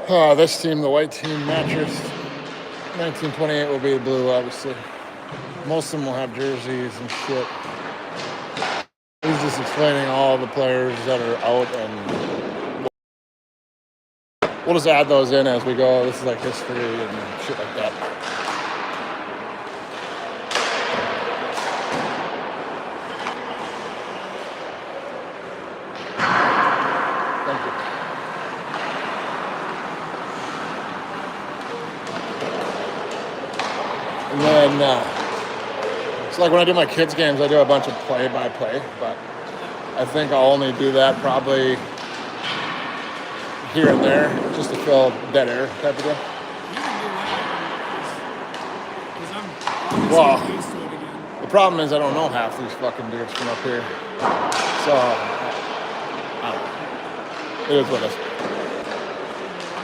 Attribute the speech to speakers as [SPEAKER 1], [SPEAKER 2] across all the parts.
[SPEAKER 1] This team, the white team, Mattress 1928 will be the blue, obviously. Most of them will have jerseys and shit. He's just explaining all the players that are out, and we'll just add those in as we go. This is like history and shit like that. Thank you. And then, it's like when I do my kids' games, I do a bunch of play-by-play, but I think I'll only do that probably here and there, just to fill dead air type of deal. Well, the problem is I don't know half these fucking dudes from up here, so I don't know. It is what it is.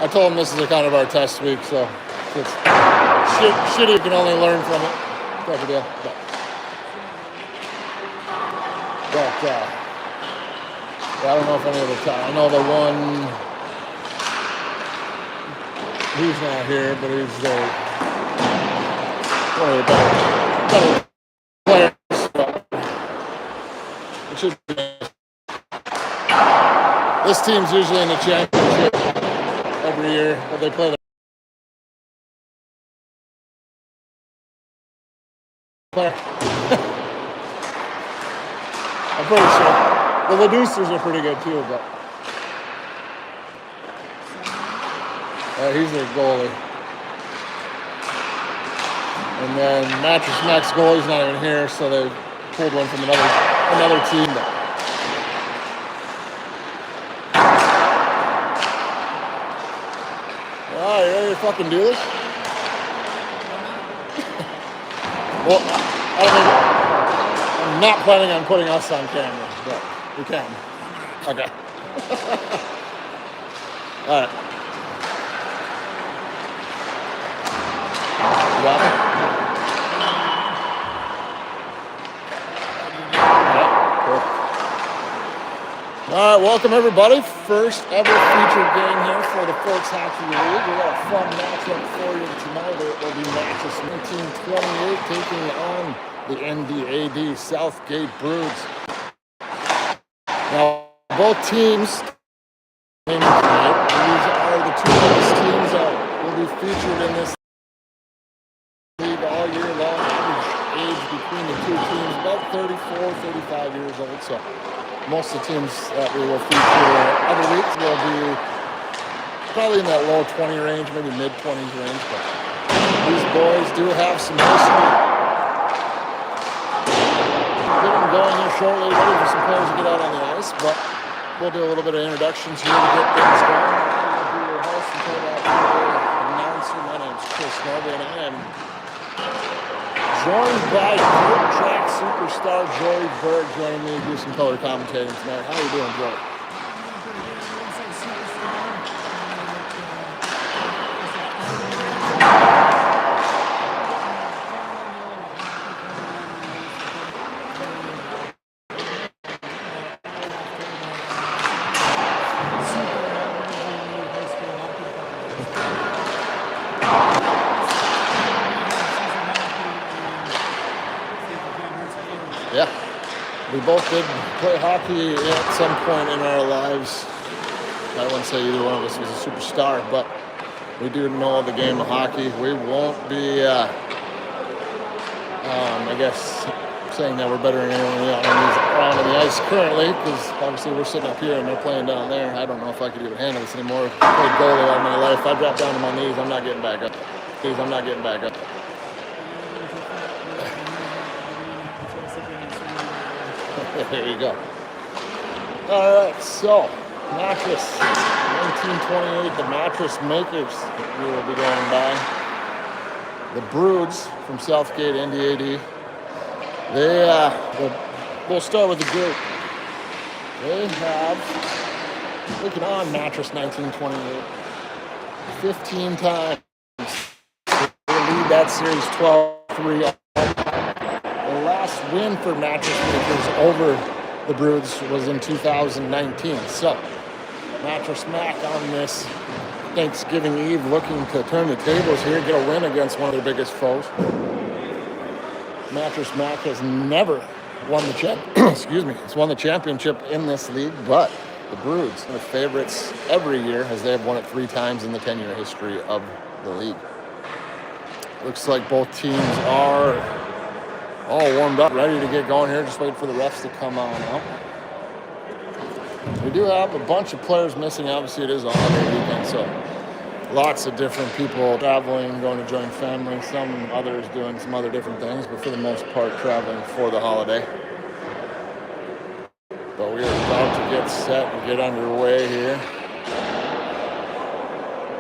[SPEAKER 1] I told them this is a kind of our test week, so it's shit you can only learn from it type of deal. But I don't know if any of the time. I know the one, he's not here, but he's one of the better players. But it should be. This team's usually in the championship every year, but they play the player. I'm pretty sure. The Ladusters are pretty good too, but he's their goalie. And then Mattress Mac's goalie's not even here, so they pulled one from another team. You ready to fucking do this? Well, I'm not planning on putting us on camera, but we can. Okay. All right. You got me? All right, welcome everybody. First ever featured game here for the Forks Hockey League. We got a fun matchup for you tonight. It will be Mattress 1928 taking on the NDAD Southgate Broods. Now, both teams tonight. These are the two biggest teams that will be featured in this league all year long. Average age between the two teams about 34, 35 years old. So most of the teams that we will feature other weeks will be probably in that low 20 range, maybe mid 20s range. But these boys do have some history. Getting going here shortly, ready for some players to get out on the ice, but we'll do a little bit of introductions here to get things going. I'll be your host and announcer. My name's Chris Noble, and I am joined by dirt track superstar Joey Berg, joining me to do some color commentating tonight. How are you doing, Joey? Yeah, we both did play hockey at some point in our lives. I wouldn't say either one of us was a superstar, but we do know the game of hockey. We won't be, I guess, saying that we're better than anyone around on the ice currently, because obviously we're sitting up here and they're playing down there. I don't know if I could even handle this anymore. I played goalie all my life. If I drop down to my knees, I'm not getting back up. There you go. All right, so Mattress 1928, the Mattress makers we will be going by. The Broods from Southgate, NDAD. We'll start with the group. They have taken on Mattress 1928 15 times. They lead that series 12-3. The last win for Mattress makers over the Broods was in 2019. So Mattress Mac on this Thanksgiving Eve looking to turn the tables here, get a win against one of their biggest foes. Mattress Mac has never won the excuse me, it's won the championship in this league, but the Broods are favorites every year as they have won it 3 times in the 10-year history of the league. Looks like both teams are all warmed up, ready to get going here. Just wait for the refs to come on out. We do have a bunch of players missing. Obviously, it is a holiday weekend, so lots of different people traveling, going to join family. Some others doing some other different things, but for the most part, traveling for the holiday. But we are about to get set and get underway here.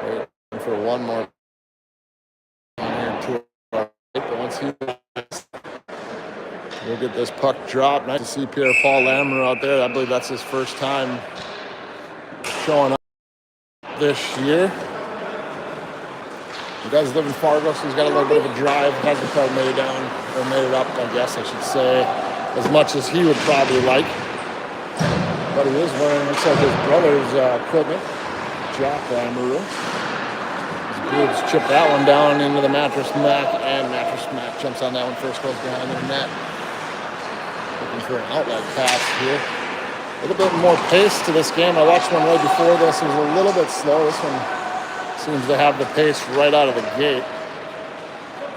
[SPEAKER 1] Waiting for one more. But once he we'll get this puck dropped. Nice to see Pierre-Paul Lamoureux out there. I believe that's his first time showing up this year. He does live in Fargo, so he's got a little bit of a drive. Hasn't quite made it down, or made it up, I guess I should say, as much as he would probably like. But he is wearing, looks like his brother's equipment, Jack Lamoureux. Broods chip that one down into the Mattress Mac, and Mattress Mac jumps on that one first, goes behind the net. Looking for an outlet pass here. A little bit more pace to this game. I watched one right before this. It was a little bit slow. This one seems to have the pace right out of the gate.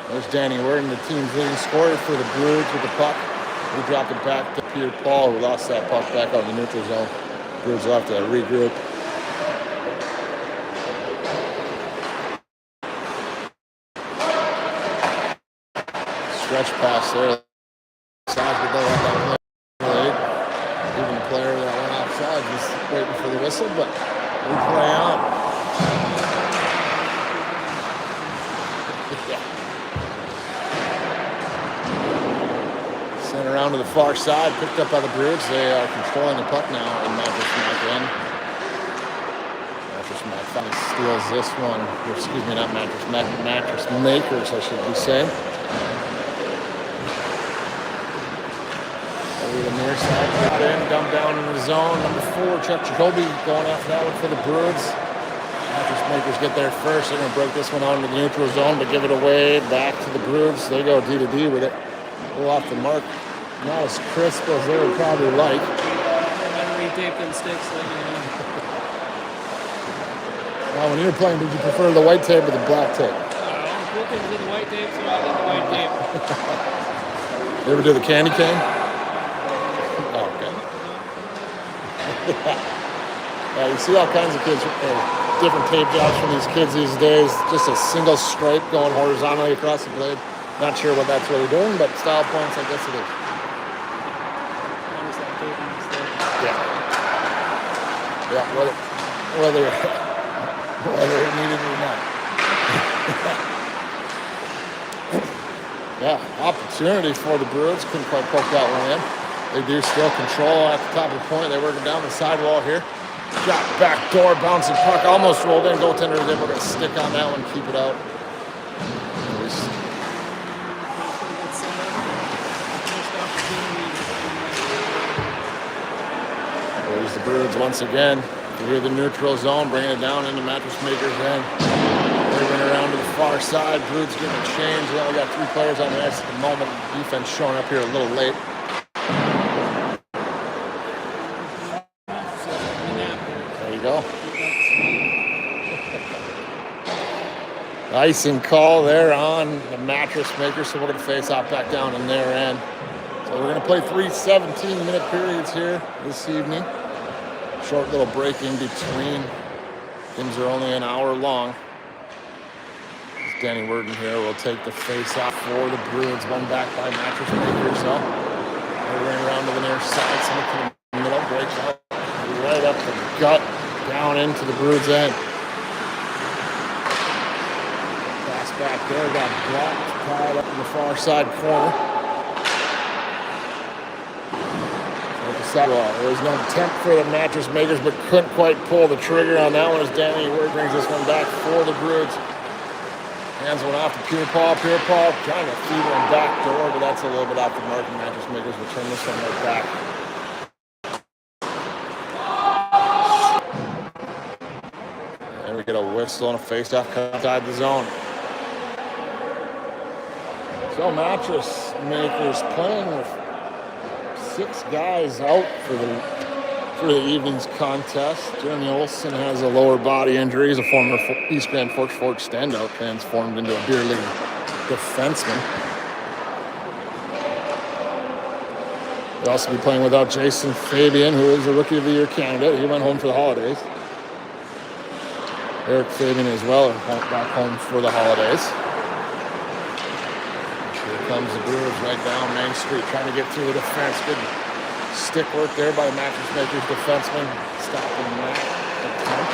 [SPEAKER 1] There's Danny Worden, the team's leading scorer for the Broods with the puck. We dropped it back to Pierre-Paul, who lost that puck back out in the neutral zone. Broods will have to regroup. Stretch pass there. Sides would go at that play. Even the player that went offside was waiting for the whistle, but we play on. Sent around to the far side, picked up by the Broods. They are controlling the puck now in Mattress Mac end. Mattress Mac finally steals this one. Excuse me, not Mattress Mac, Mattress Makers, I should be saying. The near side, got in, dumped down in the zone. Number 4, Chuck Jacoby going after that one for the Broods. Mattress Makers get there first. They're going to break this one out into the neutral zone, but give it away back to the Broods. They go D to D with it. A little off the mark. Not as crisp as they would probably like.
[SPEAKER 2] Tape and sticks.
[SPEAKER 1] Now, when you were playing, did you prefer the white tape or the black tape?
[SPEAKER 2] I'm looking for the white tape, so I did the white tape.
[SPEAKER 1] You ever do the candy cane? You see all kinds of kids, different tape jobs from these kids these days. Just a single stripe going horizontally across the blade. Not sure what that's really doing, but style points, I guess it is. Yeah, whether it needed it or not. Yeah, opportunity for the Broods. Couldn't quite poke that one in. They do still control at the top of the point. They're working down the sidewall here. Shot back door, bouncing puck, almost rolled in. Goaltender was able to stick on that one, keep it out. There's the Broods once again through the neutral zone, bringing it down into Mattress Makers' end. Moving around to the far side. Broods getting a change. We only got 3 players on the ice at the moment. Defense showing up here a little late. Go. Icing call there on the Mattress Makers, so we're going to face off back down in their end. So we're going to play 3 17-minute periods here this evening. Short little break in between. Games are only an hour long. Danny Worden here will take the face-off for the Broods. One back by Mattress Makers. So they're running around to the near side, send it to the middle, breaks out right up the gut. Down into the Broods' end. Pass back there, got blocked, tied up in the far side corner. There was no attempt for the Mattress Makers, but couldn't quite pull the trigger on that one as Danny Word brings this one back for the Broods. Hands one off to Pierre-Paul. Pierre-Paul trying to feed one back door, but that's a little bit off the mark. Mattress Makers will turn this one right back. We get a Whistle and a face-off cut outside the zone. So Mattress Makers playing with 6 guys out for the evening's contest. Jeremy Olson has a lower body injury. He's a former East Grand Forks standout, transformed into a beer league defenseman. They'll also be playing without Jason Fabian, who is a Rookie of the Year candidate. He went home for the holidays. Eric Fabian as well back home for the holidays. Here comes the Broods right down Main Street, trying to get through the defense. Good stick work there by the Mattress Makers defenseman. Stopping that.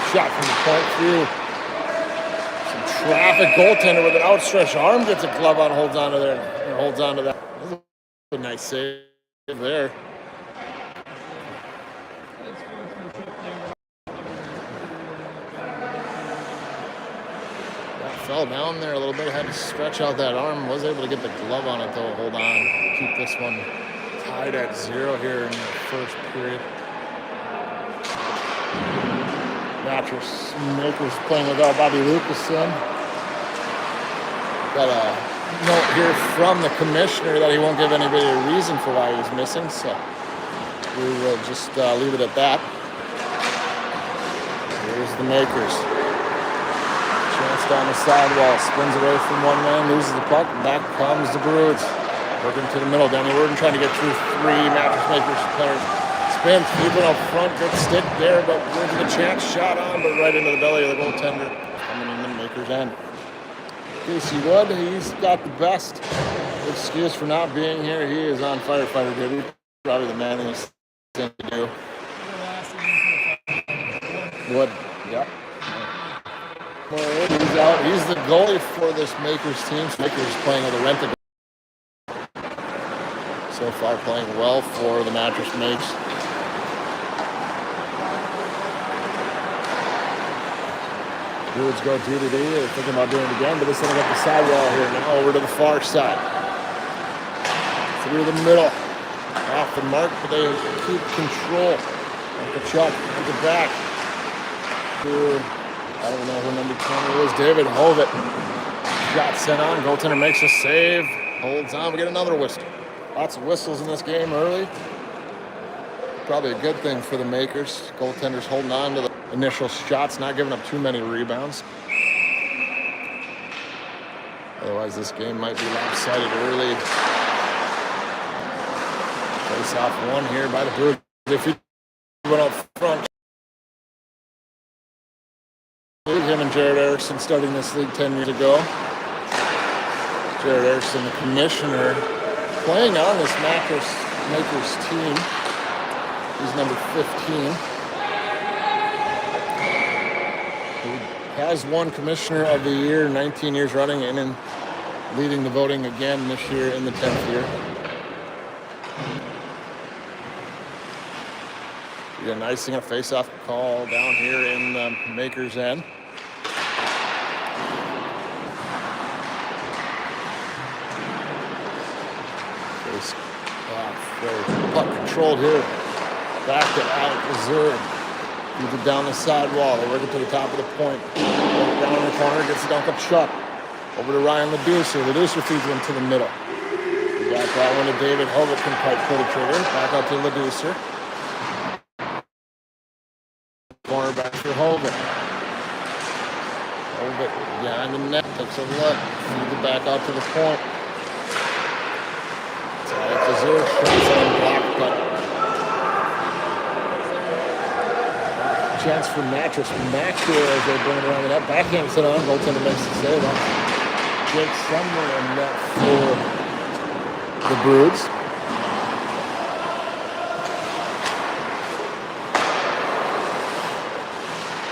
[SPEAKER 1] Shot from the point through. Some traffic. Goaltender with an outstretched arm gets a glove on, holds on to that. That was a nice save there. Fell down there a little bit, had to stretch out that arm, was able to get the glove on it though. Hold on, keep this one tied at 0 here in the first period. Mattress Makers playing without Bobby Lucasen. Got a note here from the commissioner that he won't give anybody a reason for why he's missing, so we will just leave it at that. Here's the Makers. Chance down the sidewall, spins away from one man, loses the puck, and back comes the Broods. Working to the middle, Danny Worden trying to get through 3 Mattress Makers players. Spins, keeping up front, good stick there, but Broods with a chance, shot on, but right into the belly of the goaltender. Coming in the Makers' end. Casey Wood, he's got the best excuse for not being here. He is on firefighter duty. Probably the man he's thing to do. Wood, yep. He's out. He's the goalie for this Makers team. Makers playing with a rent. So far playing well for the Mattress Makes. Broods go D-to-D. They're thinking about doing it again, but they're setting up the sidewall here now over to the far side. Through the middle. Off the mark, but they keep control. Uncle Chuck, at the back. I don't know who number 20 is. David Hovitt. Shot sent on. Goaltender makes a save. Holds on. We get another whistle. Lots of whistles in this game early. Probably a good thing for the Makers. Goaltender's holding on to the initial shots, not giving up too many rebounds. Otherwise, this game might be lopsided early. Face off one here by the Broods. If he went up front. Him and Jared Erickson starting this league 10 years ago. Jared Erickson, the commissioner, playing on this Mattress Makers team. He's number 15. He has won Commissioner of the Year 19 years running and in leading the voting again this year in the 10th year. We got an icing, a face-off call down here in the Makers' end. Puck controlled here. Back to Alec Missouri. Keeps it down the sidewall. They work it to the top of the point. Down in the corner, gets it to Uncle Chuck. Over to Ryan Leducer. Leducer feeds one to the middle. We got that one to David Hovitt, can quite pull the trigger. Back out to Leducer. Corner back for Hovitt. Hovitt behind the net. Takes a look. Feeds it back out to the point. Missouri shots on block, but chance for Mattress Mac here as they bring it around the net. Backhand set on. Goaltender makes the save on Jake Sumner and net for the Broods.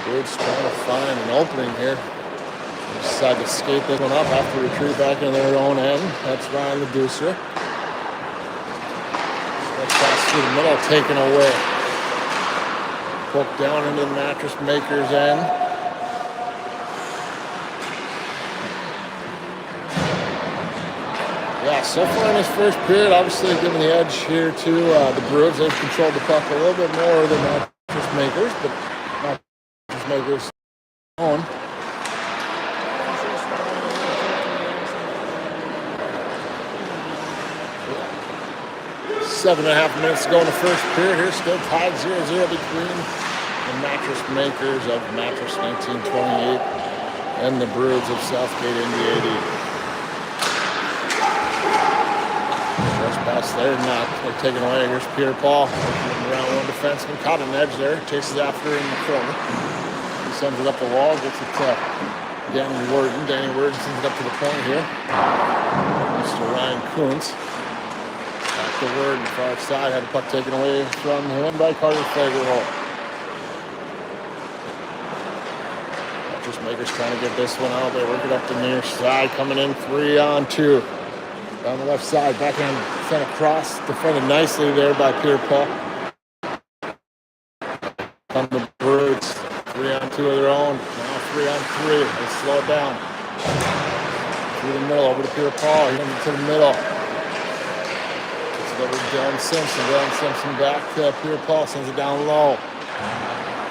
[SPEAKER 1] Broods trying to find an opening here. They decide to skate this one up after retreat back in their own end. That's Ryan Leducer. Pass through the middle, taken away. Poked down into the Mattress Makers' end. Yeah, so far in this first period, obviously giving the edge here to the Broods. They've controlled the puck a little bit more than Mattress Makers, but Mattress Makers on. 7.5 minutes to go in the first period. Here, still tied 0-0 between the Mattress makers of Mattress 1928 and the Broods of Southgate NDAD. Stretch pass there, not taken away. Here's Peter Paul working around one defenseman, caught an edge there, chases after in the corner. He sends it up the wall, gets it to Danny Worden. Danny Worden sends it up to the point here. Mr. Ryan Kuntz. Back to Worden, far side, had the puck taken away from him by Carter Fagerholt. Makers trying to get this one out. They work it up the near side, coming in 3-on-2. Down the left side, backhand sent across, defended nicely there by Peter Paul. Come the Broods, 3-on-2 of their own. Now 3-on-3. They slow it down. Through the middle, over to Peter Paul. He comes to the middle. Gets it over to Dylan Simpson. Dylan Simpson back to Peter Paul, sends it down low.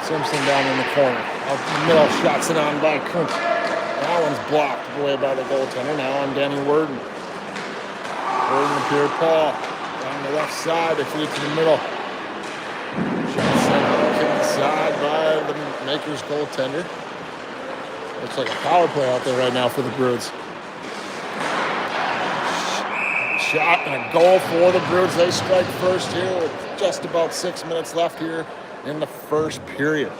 [SPEAKER 1] Simpson down in the corner. Out the middle, shots it on by Kuntz. That one's blocked away by the goaltender. Now on Danny Worden. Worden to Peter Paul. Down the left side, they feed it to the middle. Shot sent out to the side by the Makers goaltender. Looks like a power play out there right now for the Broods. Shot and a goal for the Broods. They strike first here with just about 6 minutes left here in the first period.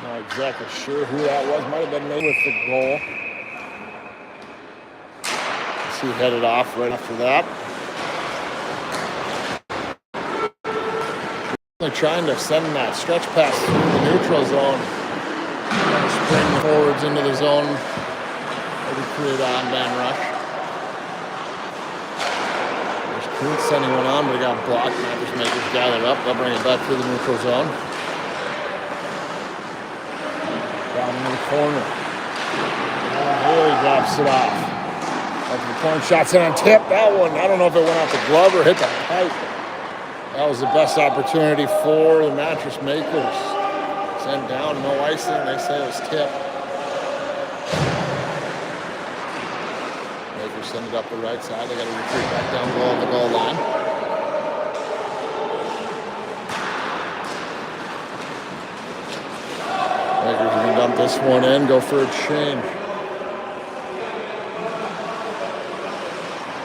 [SPEAKER 1] Not exactly sure who that was. Might have been made with the goal. He headed off right after that. They're trying to send that stretch pass through the neutral zone. Spring forwards into the zone. Maybe create an on-man rush. Kuntz sending one on, but he got blocked. Mattress makers gathered up. They'll bring it back through the neutral zone. Down in the corner. Really drops it off. Up to the corner, shots in on tip. That one, I don't know if it went off the glove or hit the pipe. That was the best opportunity for the Mattress makers. Sent down, no icing. They say it was tip. Send it up the right side. They got to retreat back down below the goal line. Makers are going to dump this one in, go for a change.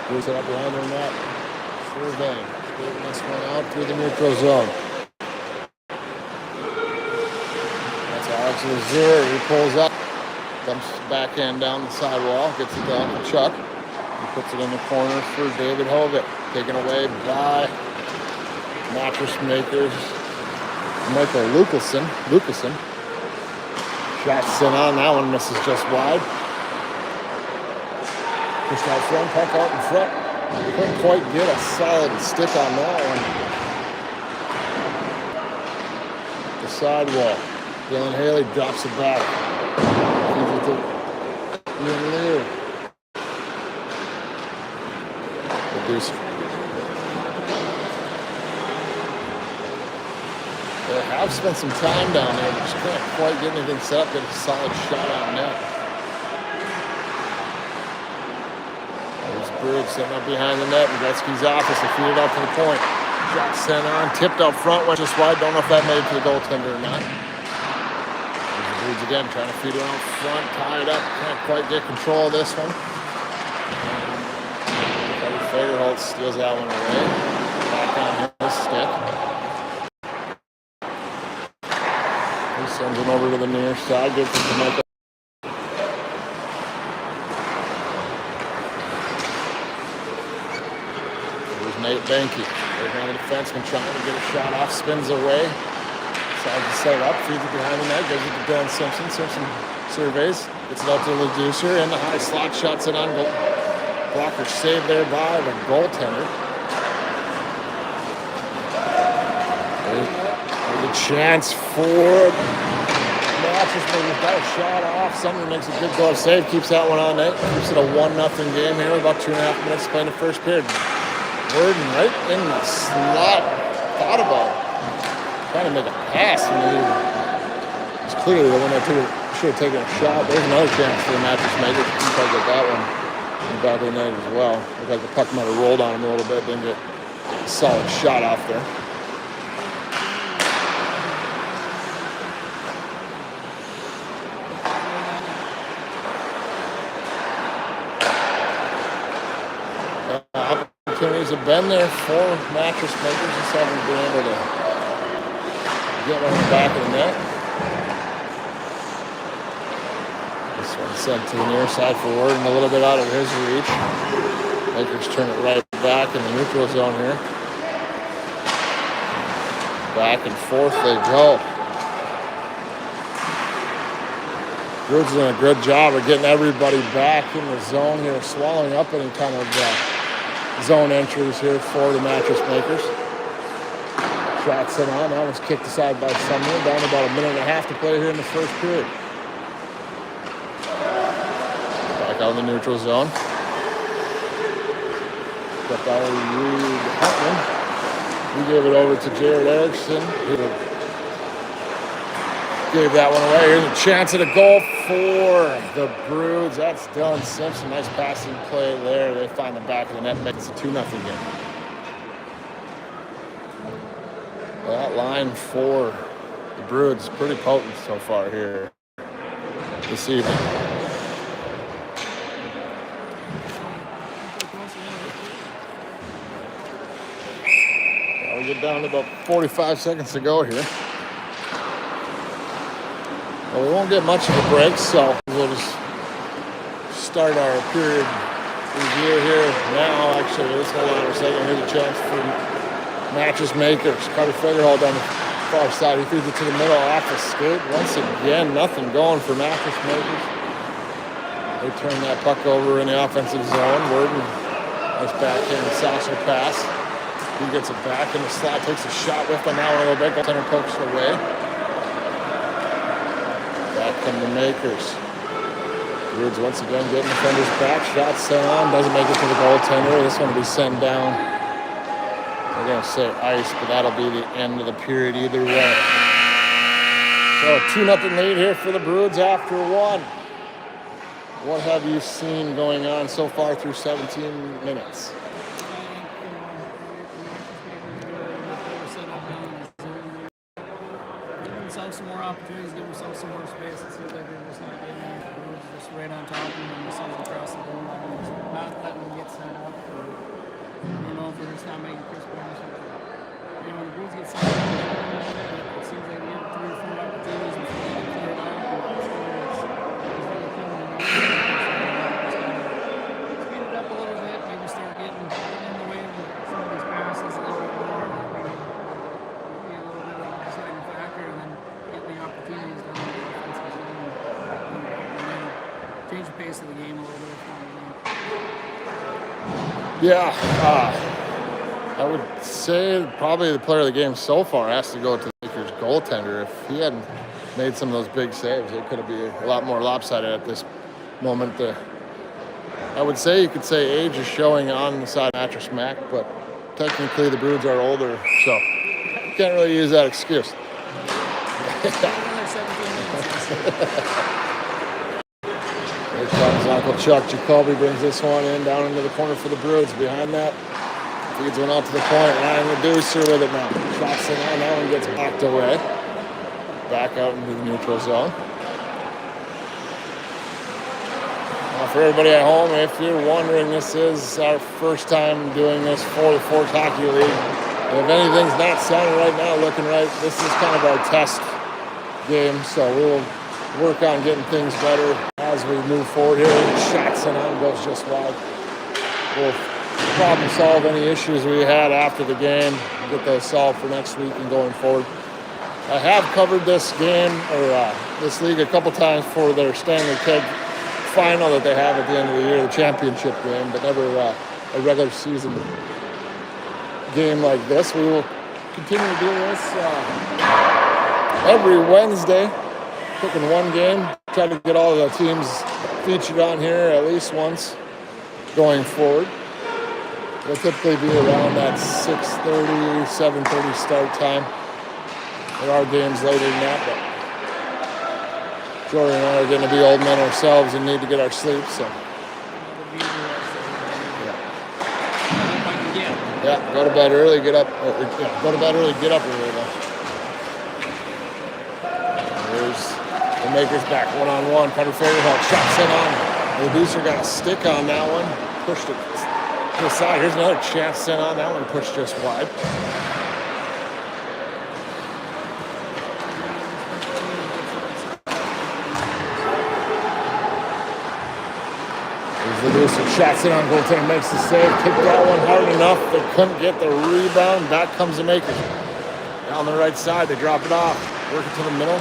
[SPEAKER 1] Broods it up behind their net. Surveying. Taking this one out through the neutral zone. That's Alex Lazure. He pulls up. Dumps the backhand down the sidewall. Gets it down to Chuck. He puts it in the corner for David Hovitt. Taken away by Mattress makers Michael Lucasen. Shot sent on. That one misses just wide. Pushed out front, puck out in front. Couldn't quite get a solid stick on that one. The sidewall. Dylan Haley drops it back. Feeds it to Ian Lear. They have spent some time down there, but just can't quite get anything set up, get a solid shot on net. There's Broods sitting up behind the net in Gretzky's office. They feed it out to the point. Shot sent on, tipped up front, went just wide. Don't know if that made it to the goaltender or not. There's the Broods again, trying to feed it out front, tie it up. Can't quite get control of this one. Fagerholt steals that one away. Back on his stick. He sends it over to the near side. Gets it to Michael. There's Nate Benke. There's one of the defensemen trying to get a shot off. Spins away. Decides to set it up. Feeds it behind the net. Gives it to Dylan Simpson. Simpson surveys. Gets it out to the Reducer. In the high slot. Shots it on goal. Blocker saved there by the goaltender. There's a chance for Mattress, but he's got a shot off. Someone makes a good glove save, keeps that one on net. Keeps it a 1-0 game here. About 2.5 minutes to play in the first period. Worden right in the slot. Thought about trying to make a pass. It's clearly the one that should have taken a shot. There's another chance for the Mattress makers. You can probably get that one in the back of the net as well. Looked like the puck might have rolled on him a little bit. Didn't get a solid shot off there. Opportunities have been there for Mattress makers. Just haven't been able to get on the back of the net. This one sent to the near side for Worden, a little bit out of his reach. Makers turn it right back in the neutral zone here. Back and forth they go. Broods doing a good job of getting everybody back in the zone here, swallowing up any kind of zone entries here for the Mattress makers. Shot sent on. That was kicked aside by Sumner. Down about a minute and a half to play here in the first period. Back out in the neutral zone. Got by Reed Huntman. He gave it over to Jared Erickson. He gave that one away. Here's a chance at a goal for the Broods. That's Dylan Simpson. Nice passing play there. They find the back of the net, makes it a 2-0 game. That line for the Broods pretty potent so far here this evening. Well, we get down to about 45 seconds to go here. Well, we won't get much of a break, so we'll just start our period review here now. Actually, let's hold on a second. Here's a chance for Mattress makers. Carter Federhall down the far side. He feeds it to the middle off the skate. Once again, nothing going for Mattress makers. They turn that puck over in the offensive zone. Worden, nice backhand saucer pass. He gets it back in the slot, takes a shot with on that one a little bit. Goaltender pokes it away. Back come the makers. Broods once again getting defenders back. Shot sent on. Doesn't make it to the goaltender. This one will be sent down. We're going to say ice, but that'll be the end of the period either way. So a 2-0 lead here for the Broods after one. What have you seen going on so far through 17 minutes?
[SPEAKER 2] Some more opportunities, give themselves some more space. It seems like they're just not getting it. Just right on top of them and just across the goal line. Just not letting them get set up. I don't know if they're just not making crisp or something. You know, when the Broods get set up, it seems like they have 3 or 4 opportunities and they get cleared out. It's really coming around. Speed it up a little bit, maybe start getting in the way of some of these passes a little bit more. Be a little bit of a deciding factor, and then get the opportunities down the offensive zone and change the pace of the game a little bit.
[SPEAKER 1] Yeah, I would say probably the player of the game so far has to go to the Lakers goaltender. If he hadn't made some of those big saves, it could be a lot more lopsided at this moment. I would say you could say age is showing on the side of Mattress Mac, but technically the Broods are older, so you can't really use that excuse. Here comes Uncle Chuck. Jacoby brings this one in down into the corner for the Broods. Behind that, feeds one out to the point. Ryan Reducer with it now. Shots in on that one, gets backed away. Back out into the neutral zone. Now for everybody at home, if you're wondering, this is our first time doing this for the Fort Hockey League. If anything's not sounding right now, looking right, this is kind of our test game, so we'll work on getting things better as we move forward here. Shots and on goes just wide. We'll problem solve any issues we had after the game, get those solved for next week and going forward. I have covered this game or this league a couple times for their Stanley Keg final that they have at the end of the year, the championship game, but never a regular season game like this. We will continue to do this every Wednesday, picking one game, try to get all the teams featured on here at least once going forward. It'll typically be around that 6:30, 7:30 start time. There are games later than that, but Jordan and I are getting to be old men ourselves and need to get our sleep. So yeah, go to bed early, get up. Go to bed early, get up early though. There's the Makers back one-on-one. Cutter Fagerholt shots in on. The Deucer got a stick on that one. Pushed it to the side. Here's another chance sent on that one. Pushed just wide. There's the Deucer shots in on goaltender. Makes the save. Kicked that one hard enough. They couldn't get the rebound. Back comes the Makers. Down the right side. They drop it off. Work it to the middle.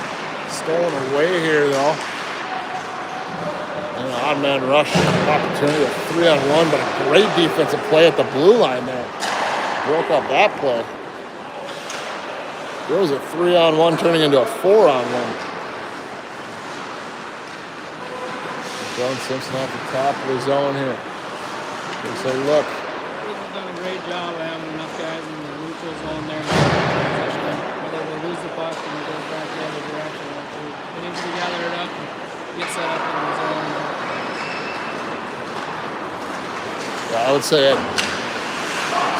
[SPEAKER 1] Stolen away here though. An odd man rush opportunity, a 3-on-1, but a great defensive play at the blue line there. Broke up that play. There was a 3-on-1 turning into a 4-on-1. John Simpson off the top of the zone here. Takes a look.
[SPEAKER 2] He's done a great job of having enough guys in the neutral zone there. Whether they lose the puck and it goes back the other direction. They need to gather it up and get set up in the zone.
[SPEAKER 1] Yeah, I would say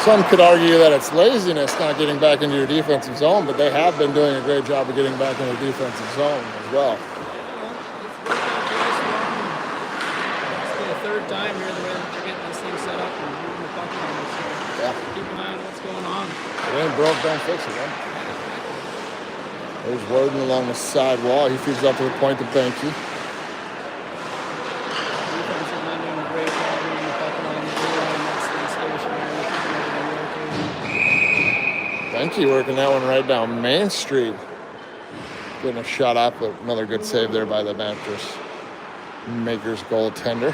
[SPEAKER 1] some could argue that it's laziness not getting back into your defensive zone, but they have been doing a great job of getting back into the defensive zone as well.
[SPEAKER 2] It's the third time here the way that they're getting this thing set up and moving the puck around. So keep an eye on what's going on.
[SPEAKER 1] If it ain't broke, don't fix it, right? There's Worden along the side wall. He feeds up to the point to Benke. Benke working that one right down Main Street. Getting a shot up, but another good save there by the Mattress Makers goaltender.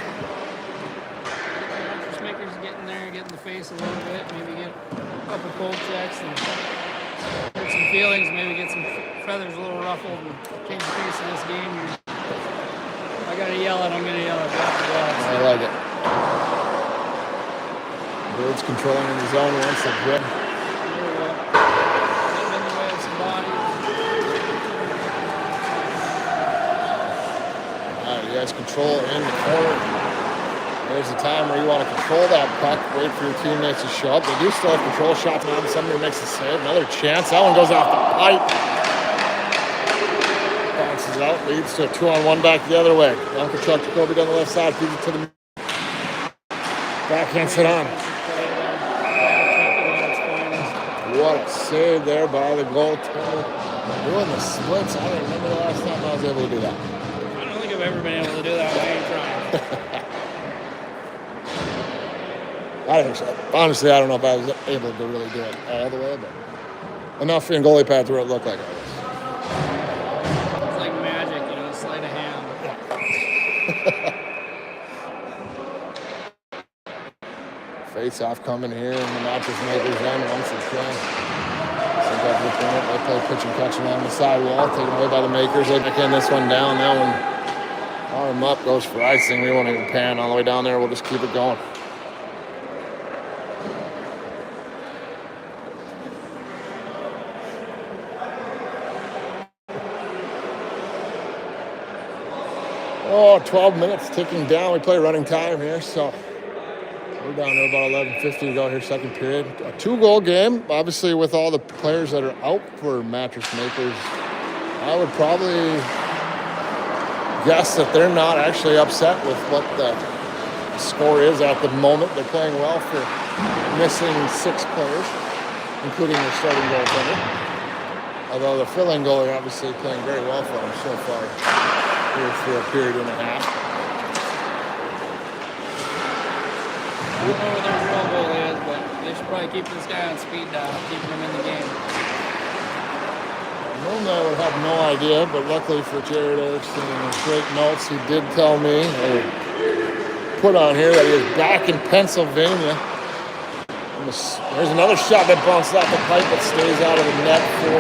[SPEAKER 2] Mattress Makers getting there, getting the face a little bit, maybe get a couple cold checks and hurt some feelings, maybe get some feathers a little ruffled and change the pace of this game. I gotta yell it, I'm gonna yell it.
[SPEAKER 1] I like it. Broods controlling in his own once a grip. You guys control in the corner. There's a time where you want to control that puck, wait for your teammates to show up. They do still have control shots on. Somebody makes a save. Another chance. That one goes off the pipe. Bounces out, leads to a 2-on-1 back the other way. Uncle Chuck Jacoby down the left side, feeds it to the backhand sit on. What a save there by the goaltender. Doing the splits. I don't remember the last time I was able to do that.
[SPEAKER 2] I've ever been able to do that. I ain't trying.
[SPEAKER 1] I think so. Honestly, I don't know if I was able to really do it all the way, but enough in goalie pads where it looked like I was.
[SPEAKER 2] It's like magic, sleight of hand.
[SPEAKER 1] Face off coming here in the Mattress Makers end once again. Sink up the point. They play pitch and catch along the sidewall, taken away by the Makers. They back in this one down. That one. Arm up, goes for icing. We won't even pan all the way down there. We'll just keep it going. Oh, 12 minutes ticking down. We play running time here, so we're down to about 11:50 to go here, second period. A 2-goal game, obviously with all the players that are out for Mattress Makers. I would probably guess that they're not actually upset with what the score is at the moment. They're playing well for missing 6 players, including their starting goaltender. Although the fill-in goalie obviously playing very well for them so far here for a period and a half.
[SPEAKER 2] I don't know what their real goal is, but they should probably keep this guy on speed dial, keeping him in the game.
[SPEAKER 1] Normally I would have no idea, but luckily for Jared Erickson and his great notes, he did tell me, or put on here, that he is back in Pennsylvania. There's another shot that bounced off the pipe but stays out of the net for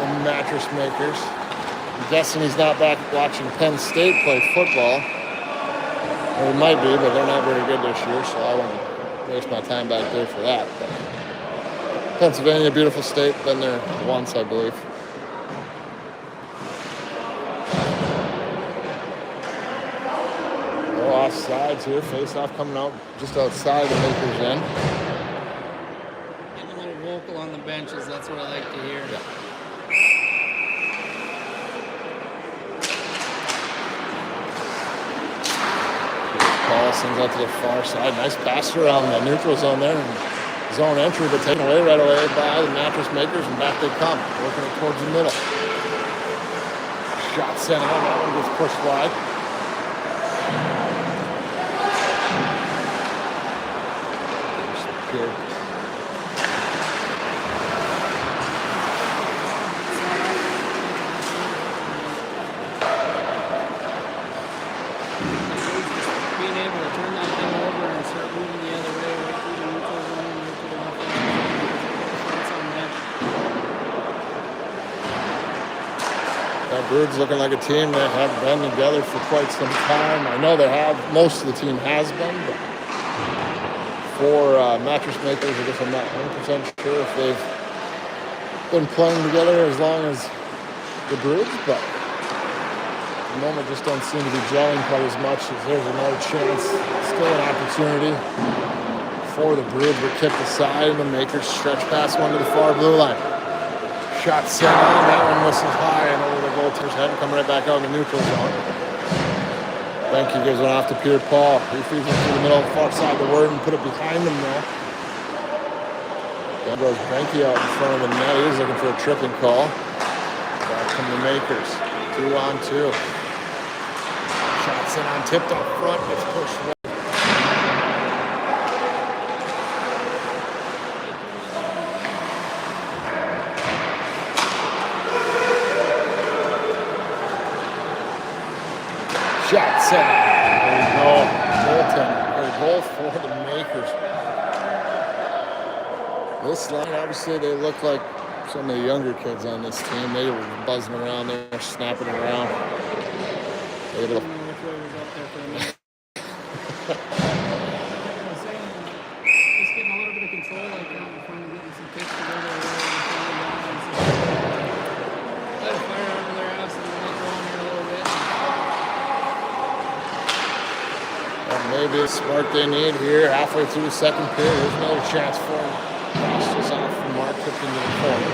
[SPEAKER 1] the Mattress Makers. I'm guessing he's not back watching Penn State play football. Or he might be, but they're not very good this year, so I won't waste my time back there for that. But Pennsylvania, beautiful state. Been there once, I believe. both sides here. Face off coming out just outside the Makers end.
[SPEAKER 2] Getting a little vocal on the benches. That's what I like to hear.
[SPEAKER 1] Yeah. Paul sends out to the far side. Nice pass around the neutral zone there. And zone entry, but taken away right away by the Mattress Makers, and back they come, working it towards the middle. Shot sent on. That one gets pushed wide. Good.
[SPEAKER 2] Being able to turn that thing over and start moving the other way, right through the neutral zone, right to the left hand.
[SPEAKER 1] That Broods looking like a team that have been together for quite some time. I know they have, most of the team has been, but for Mattress Makers, I guess I'm not 100% sure if they've been playing together as long as the Broods, but at the moment just don't seem to be gelling quite as much. As there's another chance, still an opportunity for the Broods. We're kicked aside, and the Makers stretch past one to the far blue line. Shot sent on, that one whistles high and over the goaltender's head and come right back out in the neutral zone. Benke gives one off to Pierre Paul. He feeds it through the middle, far side of the word, and put it behind him now. Then goes Benke out in front of the net. He's looking for a tripping call. Back come the Makers. 2-on-2. Shot sent on, tipped up front, gets pushed away. Shot set. There we go. Goaltender. A goal for the Makers. This line, obviously, they look like some of the younger kids on this team. They were buzzing around there, snapping around.
[SPEAKER 2] I don't know which way was up there for a minute. I was saying, just getting a little bit of control like that before getting some kicks to go their way and falling down. Let it fire over their ass and let it go on here a little bit.
[SPEAKER 1] That may be the spark they need here halfway through the second period. There's another chance for them. Cross just off from Mark, tipped into the corner.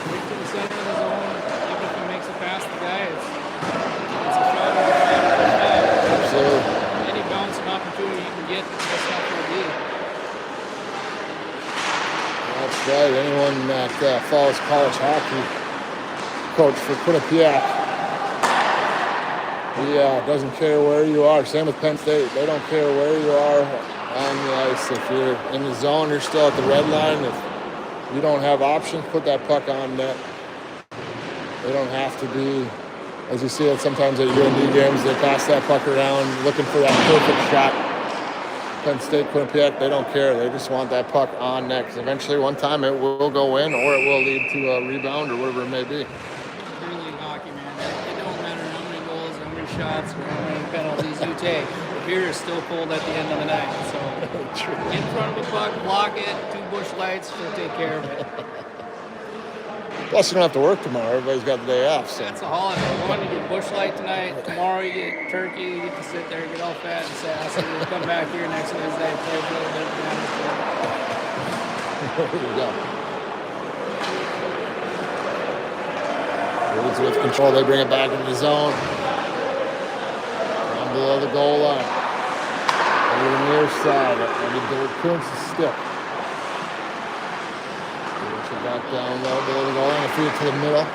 [SPEAKER 2] Right to the center of the zone. Even if he makes it past the guy, it's a shot over the back.
[SPEAKER 1] Absolutely.
[SPEAKER 2] Any bouncing opportunity you can get, that's not going to be.
[SPEAKER 1] That's right. Anyone that follows college hockey, coach for Quinnipiac, he doesn't care where you are. Same with Penn State. They don't care where you are on the ice. If you're in the zone, you're still at the red line. If you don't have options, put that puck on net. They don't have to be, as you see it sometimes at UND games, they pass that puck around looking for that perfect shot. Penn State, Quinnipiac, they don't care. They just want that puck on net, because eventually one time it will go in, or it will lead to a rebound or whatever it may be.
[SPEAKER 2] Beer league hockey, man. It don't matter how many goals, how many shots, or how many penalties you take. The beer is still cold at the end of the night. So in front of the puck, block it, 2 bush lights, she'll take care of it.
[SPEAKER 1] Plus, you don't have to work tomorrow. Everybody's got the day off. So
[SPEAKER 2] That's a holiday. One, you get bush light tonight. Tomorrow you get turkey. You get to sit there, get all fat and sassy. We'll come back here next Wednesday and play a little bit of
[SPEAKER 1] there you go. Broods with control. They bring it back into the zone. Down below the goal line. Over the near side. Under Kuntz's stick. Back down low, below the goal line, feed it to the middle.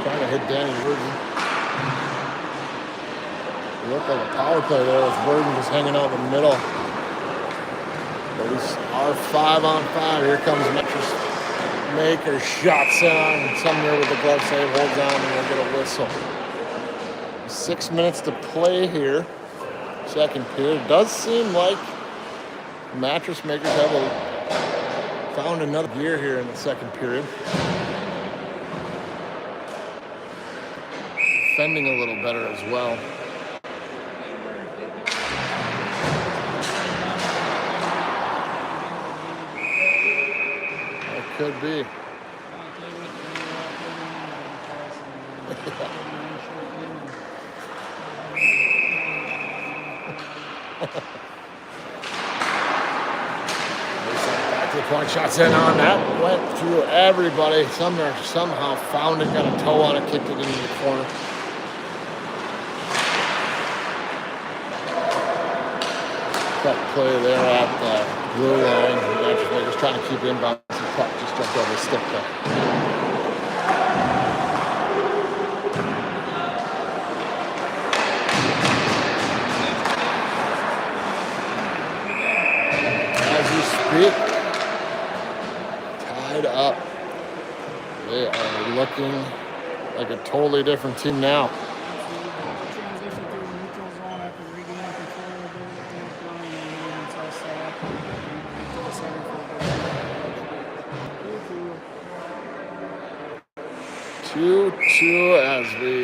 [SPEAKER 1] Trying to hit Danny Burden. It looked like a power play there with Burden just hanging out in the middle. But we are 5-on-5. Here comes Mattress Makers. Shots on. Sumner with the glove save holds on, and we'll get a whistle. 6 minutes to play here. Second period. It does seem like Mattress Makers have found another gear here in the second period. Defending a little better as well. It could be. Back to the point, shots in on that. Went through everybody. Somehow found it, got a toe on it, kicked it into the corner. Cut play there at the blue line. Mattress trying to keep inbound. The puck just jumped over the stick there. Tied up. They are looking like a totally different team now.
[SPEAKER 2] Transition through the neutral zone after regaining control of the line and it's all set up to the center for the
[SPEAKER 1] 2-2 as we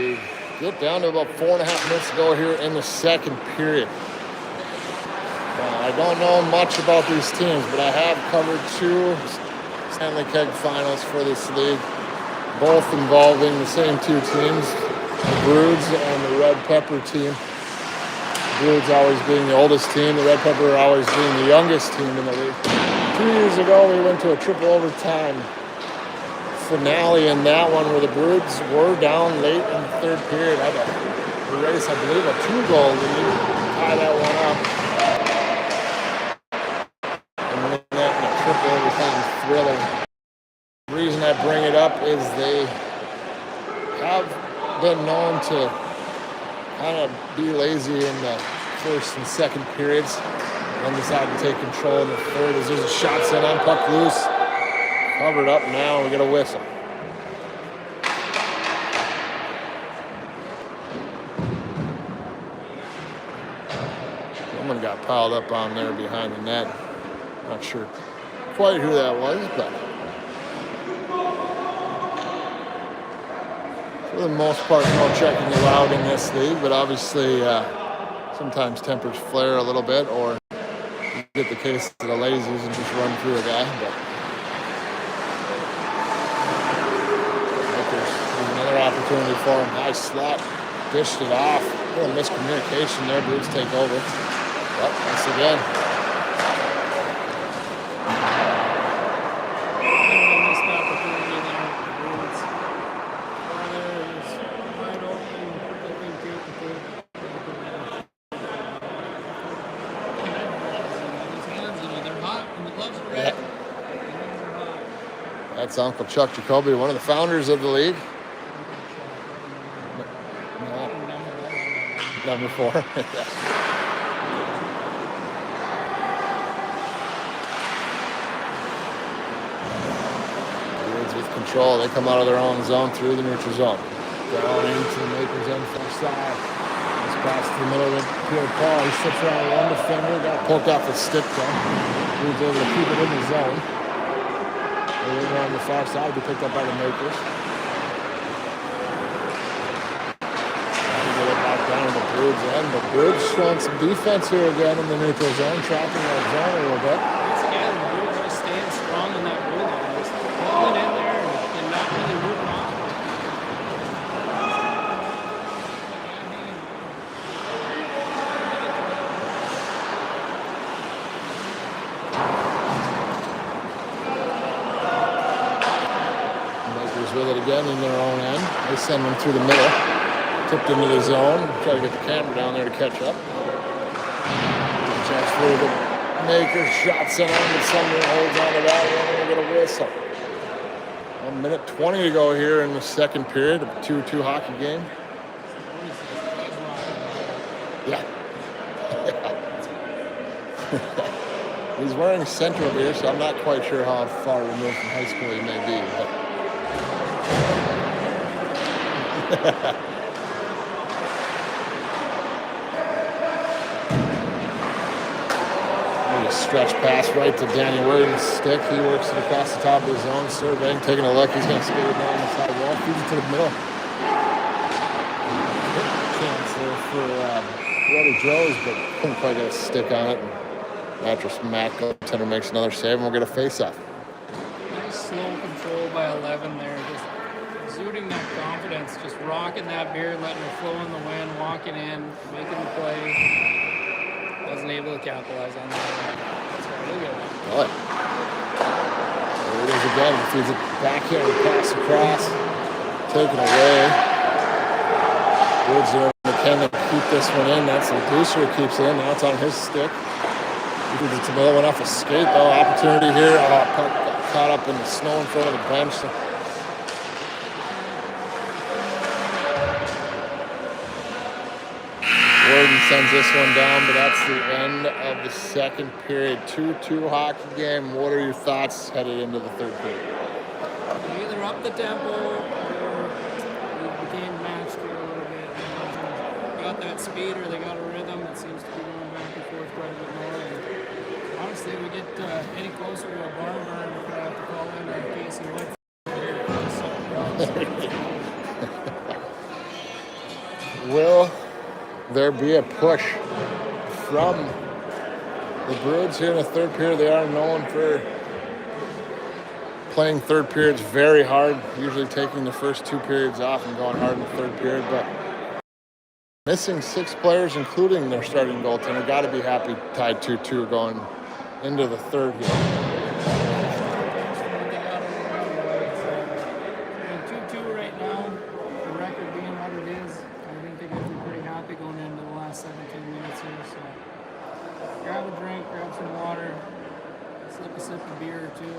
[SPEAKER 1] get down to about 4.5 minutes to go here in the second period. I don't know much about these teams, but I have covered 2 Stanley Keg finals for this league, both involving the same 2 teams, the Broods and the Red Pepper team. The Broods always being the oldest team, the Red Pepper always being the youngest team in the league. 2 years ago, we went to a triple overtime finale in that one where the Broods were down late in the third period. Had to erase, I believe, a 2-goal lead, tie that one up. Thriller. The reason I bring it up is they have been known to kind of be lazy in the first and second periods and decide to take control in the third as there's a shot sent on, puck loose, covered up now, we get a whistle. Someone got piled up on there behind the net. Not sure quite who that was, but for the most part, no checking allowed in this league. But obviously, sometimes tempers flare a little bit, or you get the case of the lazies and just run through a guy. But there's another opportunity for him. Nice slot, dished it off. A little miscommunication there. Broods take over. But once again. That's Uncle Chuck Jacoby, one of the founders of the league. No. Number 4. Broods with control. They come out of their own zone through the neutral zone. Down into the Makers end far side. Just past the middle of the field. Paul, he slips around one defender. Got poked off his stick though. Broods able to keep it in the zone. Over on the far side, be picked up by the Makers. Get it back down to the Broods end. The Broods showing some defense here again in the neutral zone, tracking that zone a little bit.
[SPEAKER 2] Once again, the Broods are staying strong in that blue line, just pulling in there and not really moving off. With it again in their own end. They send them through the middle. Tipped into the zone. Try to get the camera down there to catch up. Chance for the Makers. Shot sent on, but someone holds on to that one and we'll get a whistle. 1 minute 20 to go here in the second period of a 2-2 hockey game. Yeah. He's wearing Central here, so I'm not quite sure how far removed from high school he may be. But a stretch pass right to Danny Williams' stick. He works it across the top of his zone, surveying, taking a look. He's going to skate it down the side wall, feeds it to the middle. Chance there for Brody Joes, but couldn't quite get a stick on it. Mattress Matt goaltender makes another save, and we'll get a face-off. Nice slow control by 11 there. Just exuding that confidence, just rocking that beer, letting it flow in the wind, walking in, making the play. wasn't able to capitalize on that. So look at that.
[SPEAKER 1] Good. There it is again. Feeds it backhand pass across. Taken away. Broods there. McKenna keep this one in. That's the Deucer keeps it in. Now it's on his stick. He feeds it to Miller. Went off a skate though. Opportunity here. Puck got caught up in the snow in front of the bench. Warden sends this one down, but that's the end of the second period. 2-2 hockey game. What are your thoughts headed into the third period?
[SPEAKER 2] They either up the tempo or we became matched here a little bit. They got that speed or they got a rhythm that seems to be going back and forth quite a bit more. And honestly, we get any closer to a barn burn, we're going to have to call in our case and wait.
[SPEAKER 1] Will there be a push from the Broods here in the third period? They are known for playing third periods very hard, usually taking the first 2 periods off and going hard in the third period, but missing 6 players, including their starting goaltender. Got to be happy tied 2-2 going into the third here.
[SPEAKER 2] 2-2 right now, the record being what it is. I think they're going to be pretty happy going into the last 17 minutes here. So grab a drink, grab some water, slip a sip of beer or two.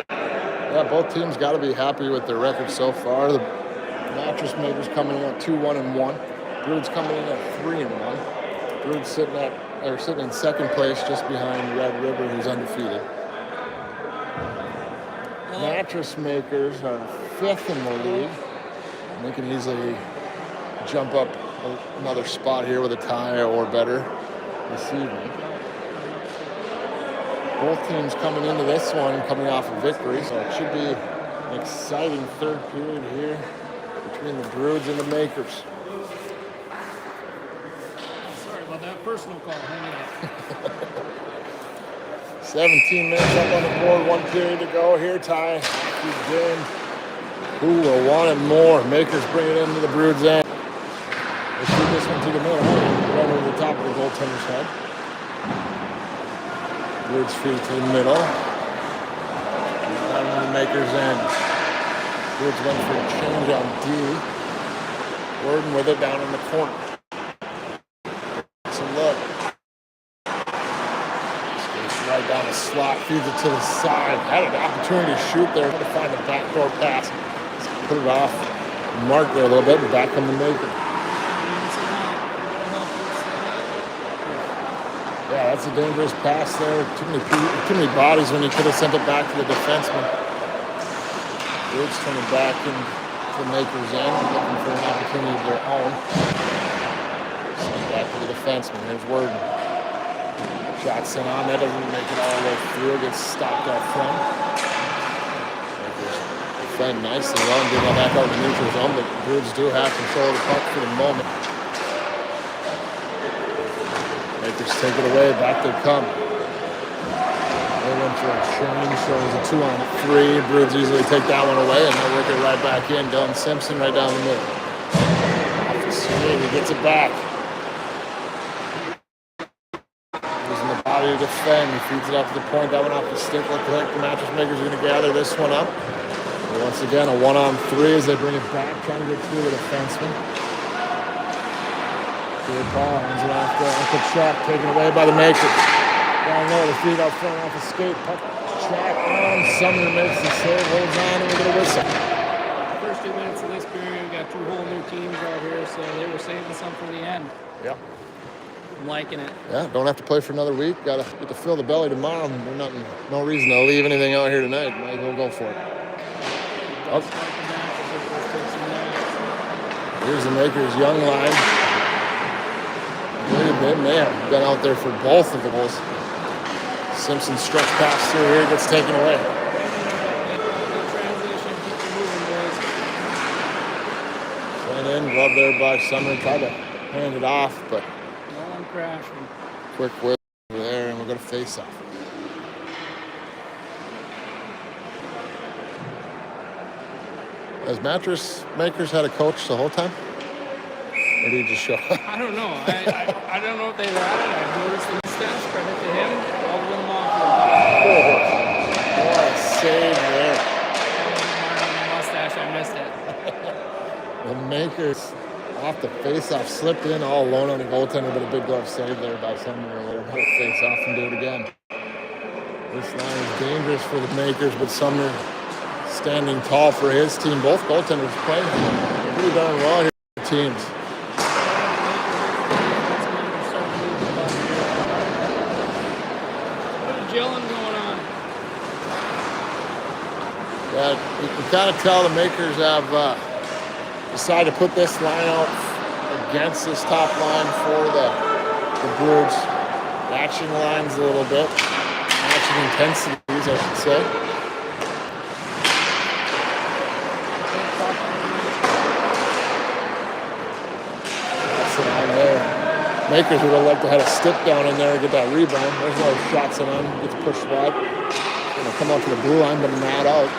[SPEAKER 1] Yeah, both teams got to be happy with their record so far. The Mattress Makers coming in at 2-1-1. Broods coming in at 3-1. Broods sitting in second place, just behind Red River, who's undefeated. Mattress Makers are 5th in the league. And they can easily jump up another spot here with a tie or better this evening. Both teams coming into this one coming off a victory, so it should be an exciting third period here between the Broods and the Makers.
[SPEAKER 2] Sorry about that personal call. Hang it up.
[SPEAKER 1] 17 minutes up on the board, 1 period to go here. Tie game. Who will want it more? Makers bring it into the Broods end. They shoot this one to the middle, right over the top of the goaltender's head. Broods feed to the middle. Down on the Makers end. Broods went for a change on D. Warden with it down in the corner. So look. Skates right down the slot, feeds it to the side. Had an opportunity to shoot there to find the backdoor pass. Just put it off. Mark there a little bit, and back come the Maker. Yeah, that's a dangerous pass there. Too many bodies when you could have sent it back to the defenseman. Broods turning back into the Makers end, looking for an opportunity of their own. Send it back to the defenseman. Here's Worden. Shot sent on. That doesn't make it all the way through. Gets stopped out front. Makers defend nicely well and get that back out in the neutral zone, but Broods do have control of the puck for the moment. Makers take it away, back they come. They went for a change, so it was a 2-on-3. Broods easily take that one away, and they'll work it right back in. Dylan Simpson right down the middle. Off the screen, he gets it back. Using the body to defend, he feeds it up to the point. That one off the stick. Look like the Mattress Makers are going to gather this one up. And once again, a 1-on-3 as they bring it back, trying to get through the defenseman. Good ball, hands it off the ankle shot, taken away by the Makers. Down low, the feet out front off the skate, puck shot on. Sumner makes the save, holds on, and we get a whistle.
[SPEAKER 2] The first 2 minutes of this period, we got 2 whole new teams out here, so they were saving some for the end.
[SPEAKER 1] Yeah.
[SPEAKER 2] I'm liking it.
[SPEAKER 1] Yeah, don't have to play for another week. Got to get to fill the belly tomorrow. No reason to leave anything out here tonight. Might as well go for it. Oh. Here's the Makers' young line. They may have been out there for both of the goals. Simpson stretch pass through here, gets taken away. Sent in, glove there by Sumner. Tried to hand it off, but
[SPEAKER 2] no one crashing.
[SPEAKER 1] Quick whip over there, and we're going to face off. Has Mattress Makers had a coach the whole time? Or did he just show up?
[SPEAKER 2] I don't know. I don't know if they've added. I've noticed the mustache. Credit to him. All the little off.
[SPEAKER 1] What a save there.
[SPEAKER 2] Mustache. I missed it.
[SPEAKER 1] The Makers off the face-off, slipped in all alone on the goaltender, but a big glove save there by Sumner earlier. He'll face off and do it again. This line is dangerous for the Makers, but Sumner standing tall for his team. Both goaltenders playing pretty darn well here for the teams.
[SPEAKER 2] Gelling going on.
[SPEAKER 1] Yeah, you can kind of tell the Makers have decided to put this line out against this top line for the Broods. Matching lines a little bit. Matching intensities, I should say. That's the line there. Makers would have liked to have a stick down in there and get that rebound. There's no shots in on. Gets pushed wide. Going to come up to the blue line, but not out.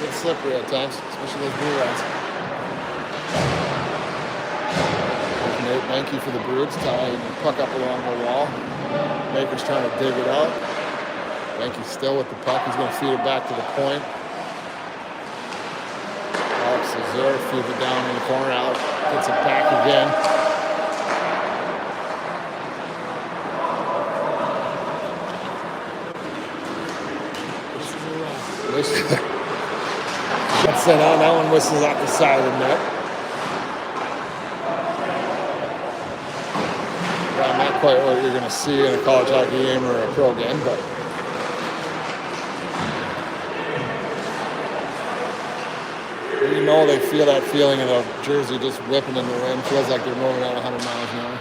[SPEAKER 1] It's slippery at times, especially those blue lines. Nate Benke for the Broods, tying the puck up along the wall. Makers trying to dig it out. Benke still with the puck. He's going to feed it back to the point. Alex is there, feeds it down in the corner. Alex gets it back again. That's it on. That one whistles off the side of the net. Well, not quite what you're going to see in a college hockey game or a pro game, but you know they feel that feeling of a jersey just whipping in the wind. Feels like they're moving at 100 miles an hour.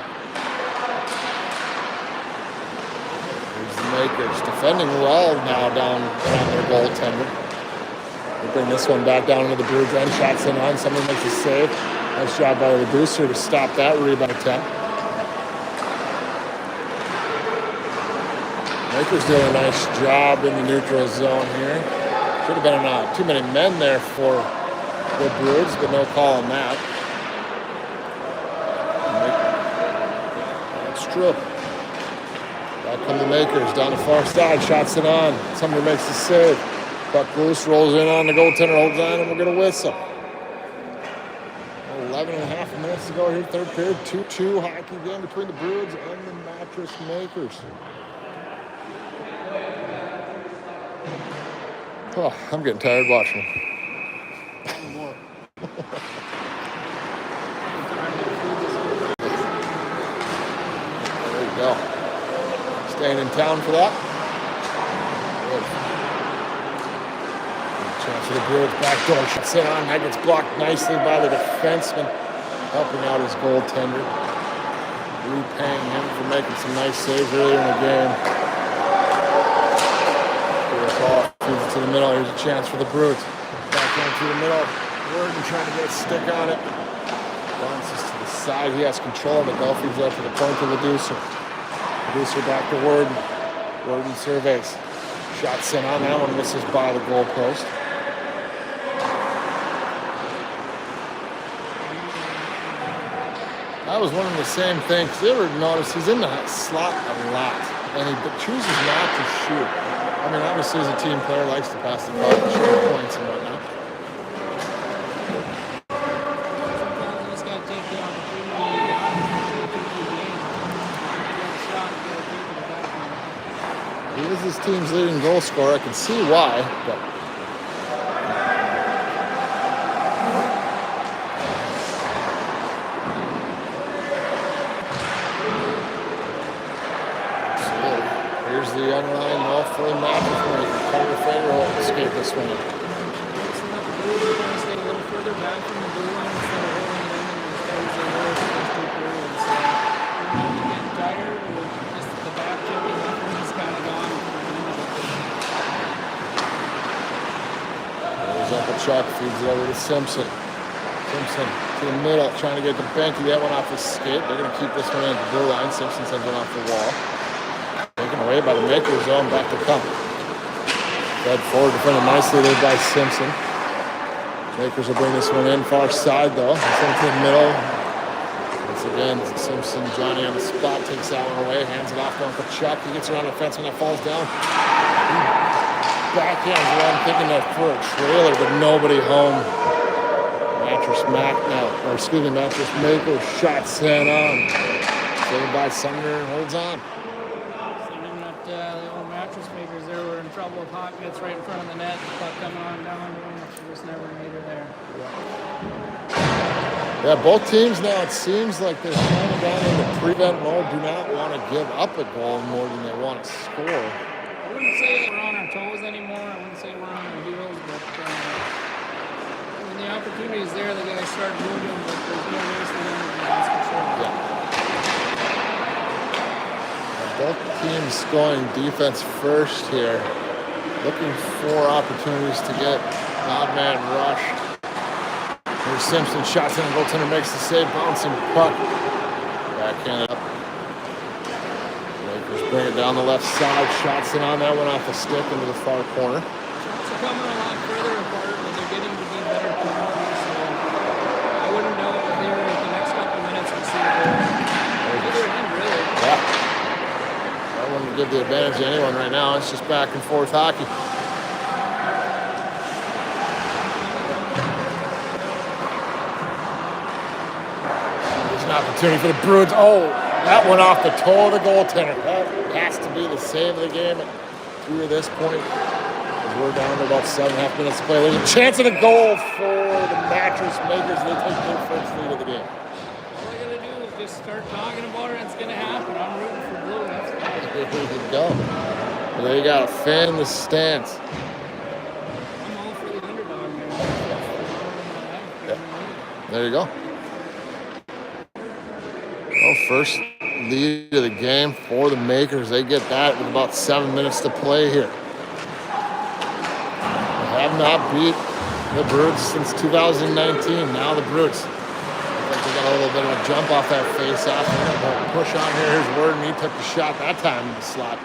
[SPEAKER 1] There's the Makers defending well now down around their goaltender. They bring this one back down into the Broods end. Shots in on. Someone makes a save. Nice job by the booster to stop that rebound attempt. Makers doing a nice job in the neutral zone here. Should have been too many men there for the Broods, but no call on that. That's true. Back come the Makers down the far side. Shots it on. Somebody makes the save. Puck loose, rolls in on the goaltender, holds on, and we'll get a whistle. 11 and a half minutes to go here, third period. 2-2 hockey game between the Broods and the Mattress Makers. Oh, I'm getting tired watching them. There you go. Staying in town for that. Good. Chance for the Broods. Backdoor shots in on. That gets blocked nicely by the defenseman, helping out his goaltender. Repaying him for making some nice saves earlier in the game. Ball feeds it to the middle. Here's a chance for the Broods. Back down through the middle. Worden trying to get a stick on it. Bounces to the side. He has control of it. Ball feeds up to the point to the Deucer. Deucer back to Worden. Worden surveys. Shot sent on that one. Misses by the goalpost. I was wondering the same thing. Because you ever notice he's in the slot a lot. And he chooses not to shoot. I mean, obviously, as a team player, likes to pass the puck, shoot points and whatnot.
[SPEAKER 2] Sometimes you just got to take the opportunity.
[SPEAKER 1] He is his team's leading goal scorer. I can see why, but here's the underlying ball for the Mattress Maker. Carter Fader will escape this one.
[SPEAKER 2] Mixing up the Broods, we're going to stay a little further back from the blue line instead of holding it in and as they were the first two periods. So we're getting tighter. Just the back checking up and he's kind of gone.
[SPEAKER 1] There's Uncle Chuck, feeds it over to Simpson. Simpson to the middle, trying to get the Benke. That one off his skate. They're going to keep this one at the blue line. Simpson sends it off the wall. Taken away by the Makers zone, back to come. Fed forward, defended nicely there by Simpson. Makers will bring this one in, far side though. Into the middle. Once again, Simpson, Johnny on the spot, takes that one away, hands it off to Uncle Chuck. He gets around the fence when that falls down. Backhands one, thinking that for a trailer, but nobody home. Mattress Maker shot sent on. Saved by Sumner, holds on.
[SPEAKER 2] The old Mattress Makers there were in trouble with hot gets right in front of the net. The puck coming on down to them, she just never made her there.
[SPEAKER 1] Yeah, both teams now, it seems like they're kind of down in the prevent mode, do not want to give up a goal more than they want to score.
[SPEAKER 2] I wouldn't say we're on our toes anymore. I wouldn't say we're on our heels, but when the opportunity is there, the guys start moving, but there's no wasted energy, that's for sure.
[SPEAKER 1] Yeah. Both teams going defense first here, looking for opportunities to get odd man rushed. Here's Simpson, shots in, goaltender makes the save, bouncing puck. Backhand up. Lakers bring it down the left side, shots in on that one off the stick into the far corner.
[SPEAKER 2] Shots are coming a lot further apart, but they're getting to be better penalties, so I wouldn't know if they were the next couple minutes to see either end, really.
[SPEAKER 1] Yeah. I wouldn't give the advantage to anyone right now. It's just back and forth hockey. There's an opportunity for the Broods. Oh, that went off the toe of the goaltender. That has to be the save of the game through this point. As we're down to about 7.5 minutes to play. There's a chance of a goal for the Mattress Makers. They take their first lead of the game.
[SPEAKER 2] All I gotta do is just start talking about it, and it's gonna happen. I'm rooting for blue.
[SPEAKER 1] There you go. Well, there you got a fan in the stands.
[SPEAKER 2] I'm all for the underdog, man.
[SPEAKER 1] Yeah. There you go. Well, first lead of the game for the Makers. They get that with about 7 minutes to play here. They have not beat the Broods since 2019. Now the Broods. They got a little bit of a jump off that face-off. Push on here. Here's Worden. He took the shot that time in the slot.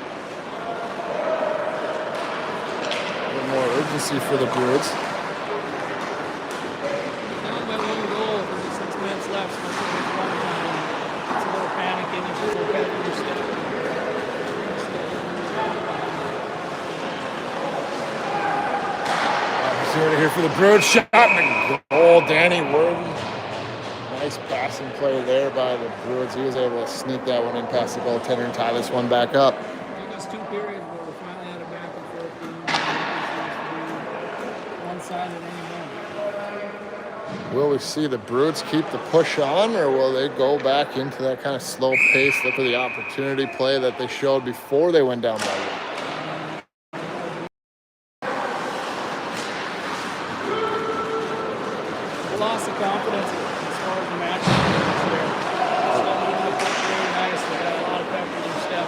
[SPEAKER 1] A little more urgency for the Broods.
[SPEAKER 2] Down by one goal with 6 minutes left. So it's one time. It's a little panicking. It's a little bit of your step.
[SPEAKER 1] Opportunity here for the Broods. Shot and a goal. Danny Worden. Nice passing play there by the Broods. He was able to sneak that one in past the goaltender and tie this one back up.
[SPEAKER 2] I think there's 2 periods where we finally had a back and forth game. One side at any moment.
[SPEAKER 1] Will we see the Broods keep the push on, or will they go back into that kind of slow pace? Look at the opportunity play that they showed before they went down by one.
[SPEAKER 2] Lost the confidence as far as the match is there. So moving the puck very nice. They got a lot of pep in their step.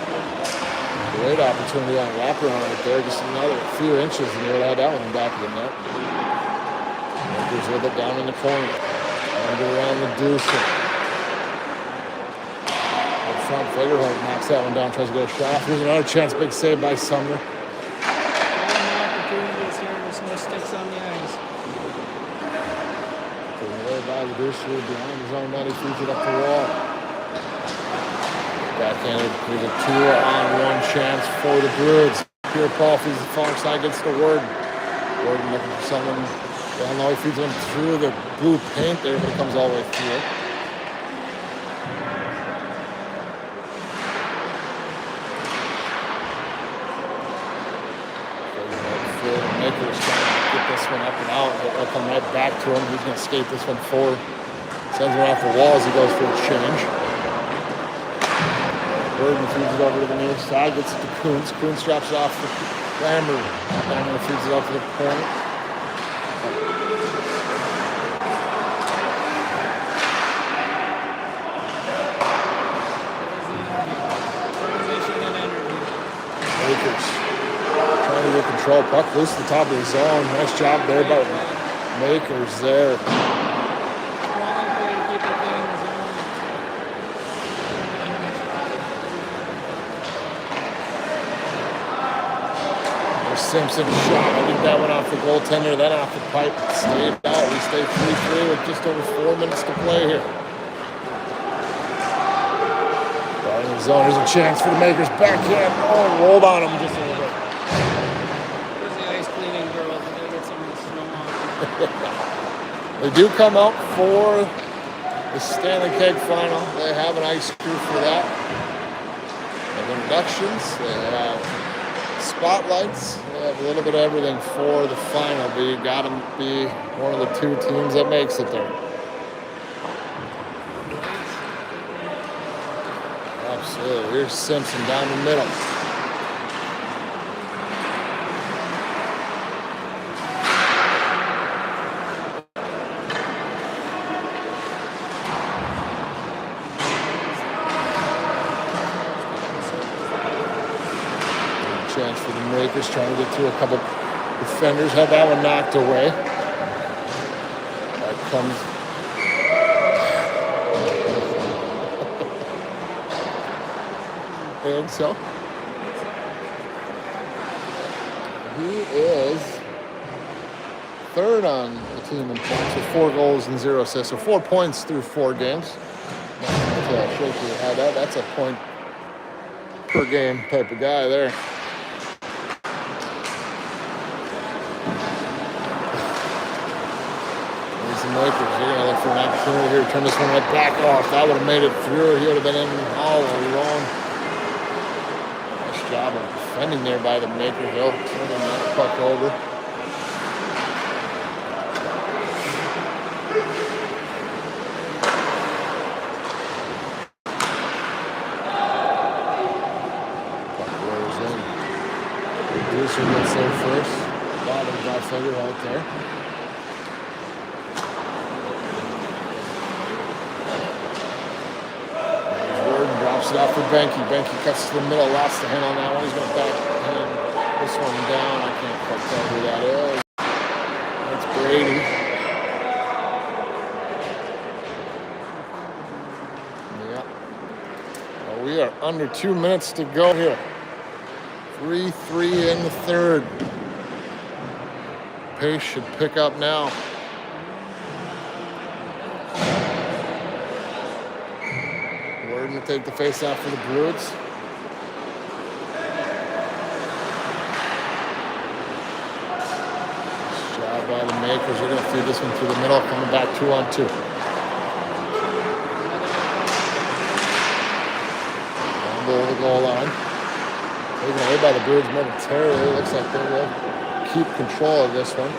[SPEAKER 1] Great opportunity on wraparound right there. Just another few inches, and they would have had that one back of the net. Makers with it down in the corner. Under around the deuce. Up front, Fagerholm knocks that one down, tries to get a shot. Here's another chance, big save by Sumner.
[SPEAKER 2] Opportunities here, there's no sticks on the ice.
[SPEAKER 1] By the Booster behind his own net, he feeds it up the wall. Backhanded, there's a 2-on-1 chance for the Broods. Pierre Paul feeds the far side, gets to Worden. Worden looking for someone. Down low, he feeds him through the blue paint there, but it comes all the way through it. The Makers trying to get this one up and out. They'll come right back to him. He's going to skate this one forward. Sends one off the wall as he goes for a change. Worden feeds it over to the near side. Gets it to Kuntz. Kuntz drops it off to Lambert. Lambert feeds it up to the point. Lakers trying to get control. Puck loose to the top of the zone. Nice job there by Makers there. Simpson shot. I think that went off the goaltender, then off the pipe. Stayed out. We stayed 3-3 with just over 4 minutes to play here. Ball in the zone. There's a chance for the Makers. Backhand. Oh, rolled on him just a little bit.
[SPEAKER 2] There's the ice cleaning girls. They gotta get some of the snow off.
[SPEAKER 1] They do come out for the Stanley Keg final. They have an ice crew for that. They have inductions. They have spotlights. They have a little bit of everything for the final, but you got to be one of the 2 teams that makes it there. Absolutely. Here's Simpson down the middle. Chance for the Makers trying to get to a couple defenders. Had that one knocked away. That comes. And so he is third on the team in points with 4 goals and 0 assists. So 4 points through 4 games. I'll show you how that's a point per game type of guy there. Makers, they're going to look for an opportunity here to turn this one right back off. That would have made it through. He would have been in all alone. Nice job of defending there by the Makers, though. Turning that puck over. Puck rolls in. Producer gets there first. Bottom guy figure right there. It out for Benke. Benke cuts to the middle, lost the hand on that one. He's going to backhand this one down. I can't quite tell who that is. That's Brady. Yeah. Well, we are under 2 minutes to go here. 3-3 in the third. Pace should pick up now. To take the face off for the Broods. Nice job by the Makers. They're going to feed this one through the middle, coming back 2-on-2. Below the goal line. Taken away by the Broods momentarily. It looks like they will keep control of this one.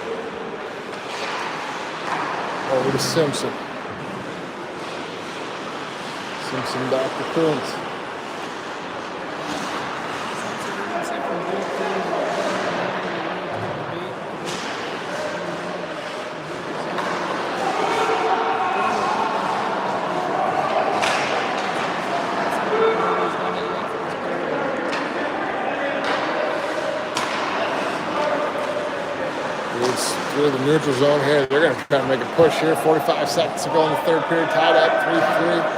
[SPEAKER 1] Over to Simpson. Simpson back to Coons. It's through the neutral zone here. They're going to try to make a push here. 45 seconds to go in the third period. Tied up 3-3.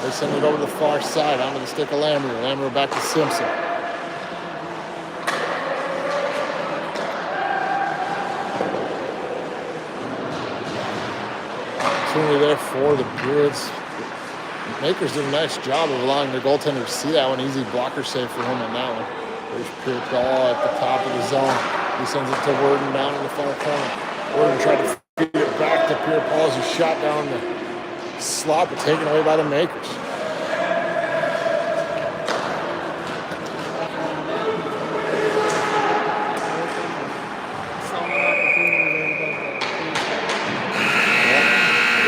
[SPEAKER 1] They send it over to the far side, onto the stick of Lamoureux. Lamoureux back to Simpson. Opportunity there for the Broods. Makers did a nice job of allowing their goaltender to see that one. Easy blocker save for him on that one. There's Pierre Paul at the top of the zone. He sends it to Worden down in the far corner. Worden tried to feed it back to Pierre Paul as he shot down the slot, but taken away by the Makers.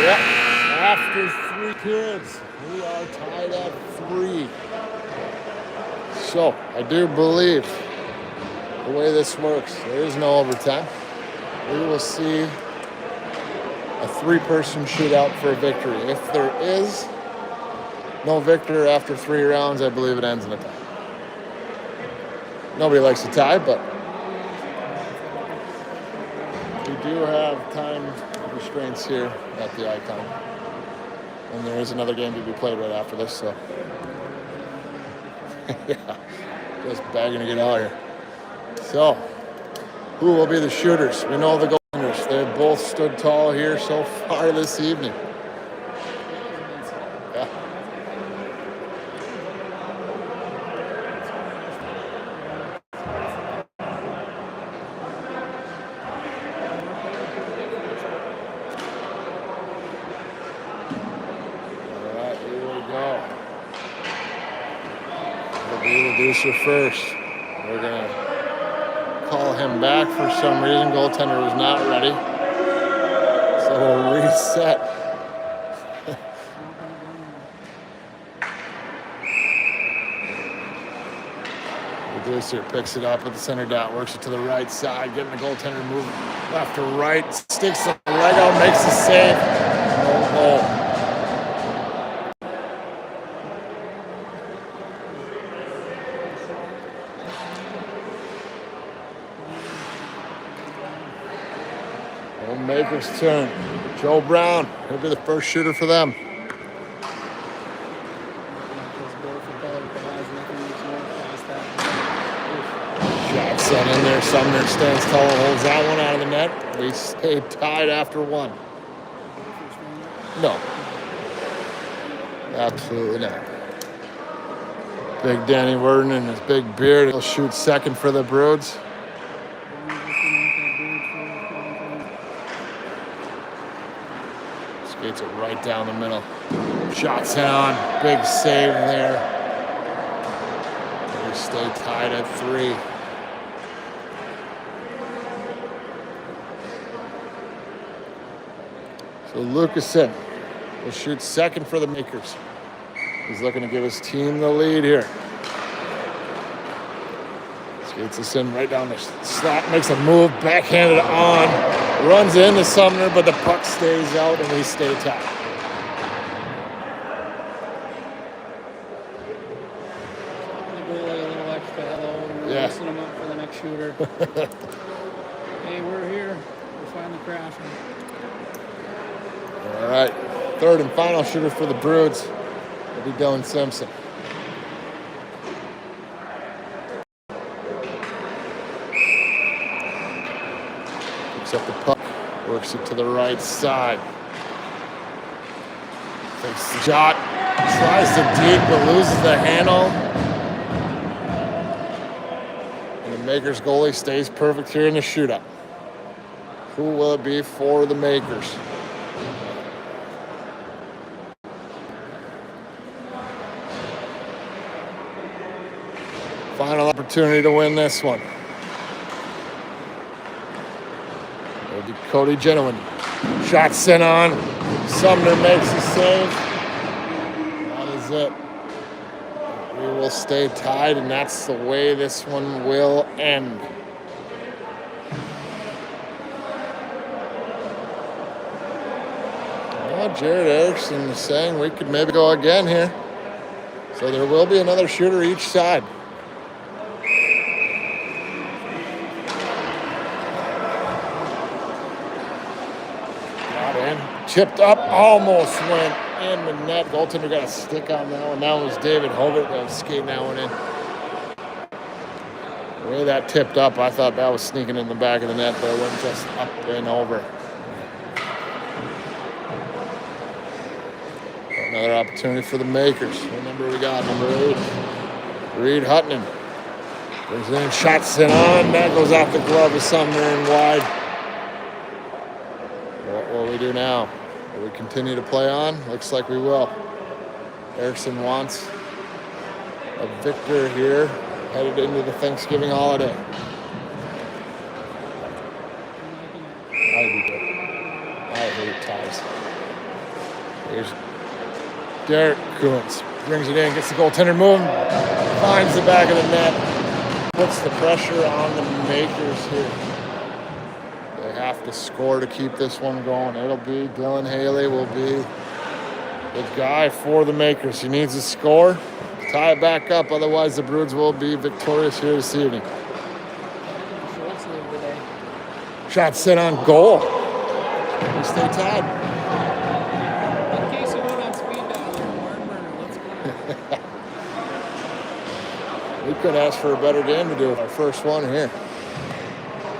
[SPEAKER 1] Yep. After 3 periods, we are tied at 3. So I do believe the way this works, there is no overtime. We will see a 3-person shootout for a victory. If there is no victor after 3 rounds, I believe it ends in a tie. Nobody likes a tie, but we do have time restraints here at the Icon. And there is another game to be played right after this, so yeah, just begging to get out here. So who will be the shooters. We know the goaltenders. They have both stood tall here so far this evening. Yeah. All right, here we go. It'll be the deucer first. We're going to call him back for some reason. Goaltender was not ready. So we'll reset. The deucer picks it up at the center dot, works it to the right side, getting the goaltender moving left to right, sticks the leg out, makes the save. No goal. Maker's turn. Joe Brown, he'll be the first shooter for them. Shot sent in there. Sumner stands tall, holds that one out of the net. We stay tied after one. No. Absolutely not. Big Danny Worden and his big beard. He'll shoot second for the Broods. Skates it right down the middle. Shot sent on. Big save there. We stay tied at 3. So Lucasen will shoot second for the Makers. He's looking to give his team the lead here. Skates this in right down the slot, makes a move, backhanded on, runs into Sumner, but the puck stays out and we stay tied. Yeah.
[SPEAKER 2] Loosen him up for the next shooter. Hey, we're here. We're finally crashing.
[SPEAKER 1] All right, third and final shooter for the Broods will be Dylan Simpson. Picks up the puck, works it to the right side. Takes the shot, tries to dig but loses the handle. And the Makers goalie stays perfect here in the shootout. Who will it be for the Makers? Final opportunity to win this one. It'll be Cody Genowin. Shot sent on. Sumner makes the save. That is it. We will stay tied, and that's the way this one will end. Well, Jared Erickson is saying we could maybe go again here. So there will be another shooter each side. Chipped up, almost went in the net. Goaltender got a stick on that one. That was David Hobart that was skating that one in. The way that tipped up, I thought that was sneaking in the back of the net, but it went just up and over. Another opportunity for the Makers. What number we got? Number 8. Reed Hutton. Brings in, shot sent on. That goes off the glove of Sumner and wide. What will we do now? Will we continue to play on? Looks like we will. Erickson wants a victor here, headed into the Thanksgiving holiday. I hate ties. Here's Derek Kuntz. Brings it in, gets the goaltender moving, finds the back of the net, puts the pressure on the Makers here. Have to score to keep this one going. It'll be Dylan Haley will be the guy for the Makers. He needs to score, tie it back up. Otherwise, the Broods will be victorious here this evening. Shot sent on goal. We stay tied.
[SPEAKER 2] In case you went on speed dial, let's go.
[SPEAKER 1] We could ask for a better game to do with our first one here.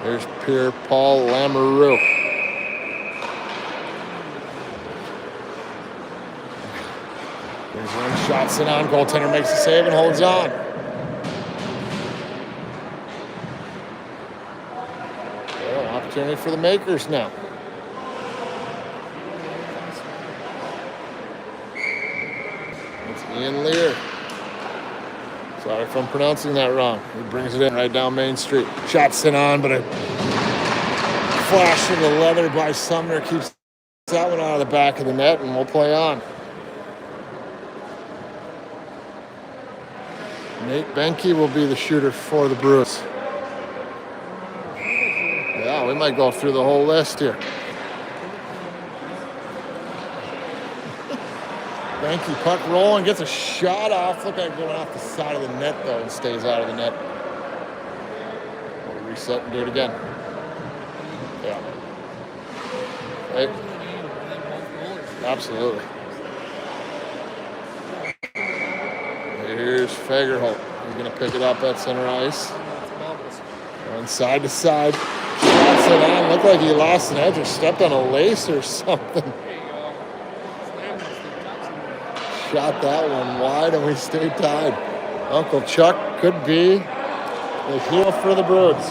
[SPEAKER 1] There's Pierre Paul Lamoureux. There's one shot sent on. Goaltender makes the save and holds on. Well, opportunity for the makers now. It's Ian Lear. Sorry if I'm pronouncing that wrong. He brings it in right down Main Street. Shot sent on, but a flash of the leather by Sumner keeps that one out of the back of the net, and we'll play on. Nate Benke will be the shooter for the Broods. Yeah, we might go through the whole list here. Benke, puck rolling, gets a shot off. Look like going off the side of the net, though, and stays out of the net. We'll reset and do it again. Yeah. Hey. Absolutely. Here's Fagerholt. He's going to pick it up at center ice. Going side to side. Shots it on. Looked like he lost an edge or stepped on a lace or something. Shot that one wide and we stayed tied. Uncle Chuck could be the heel for the Broods.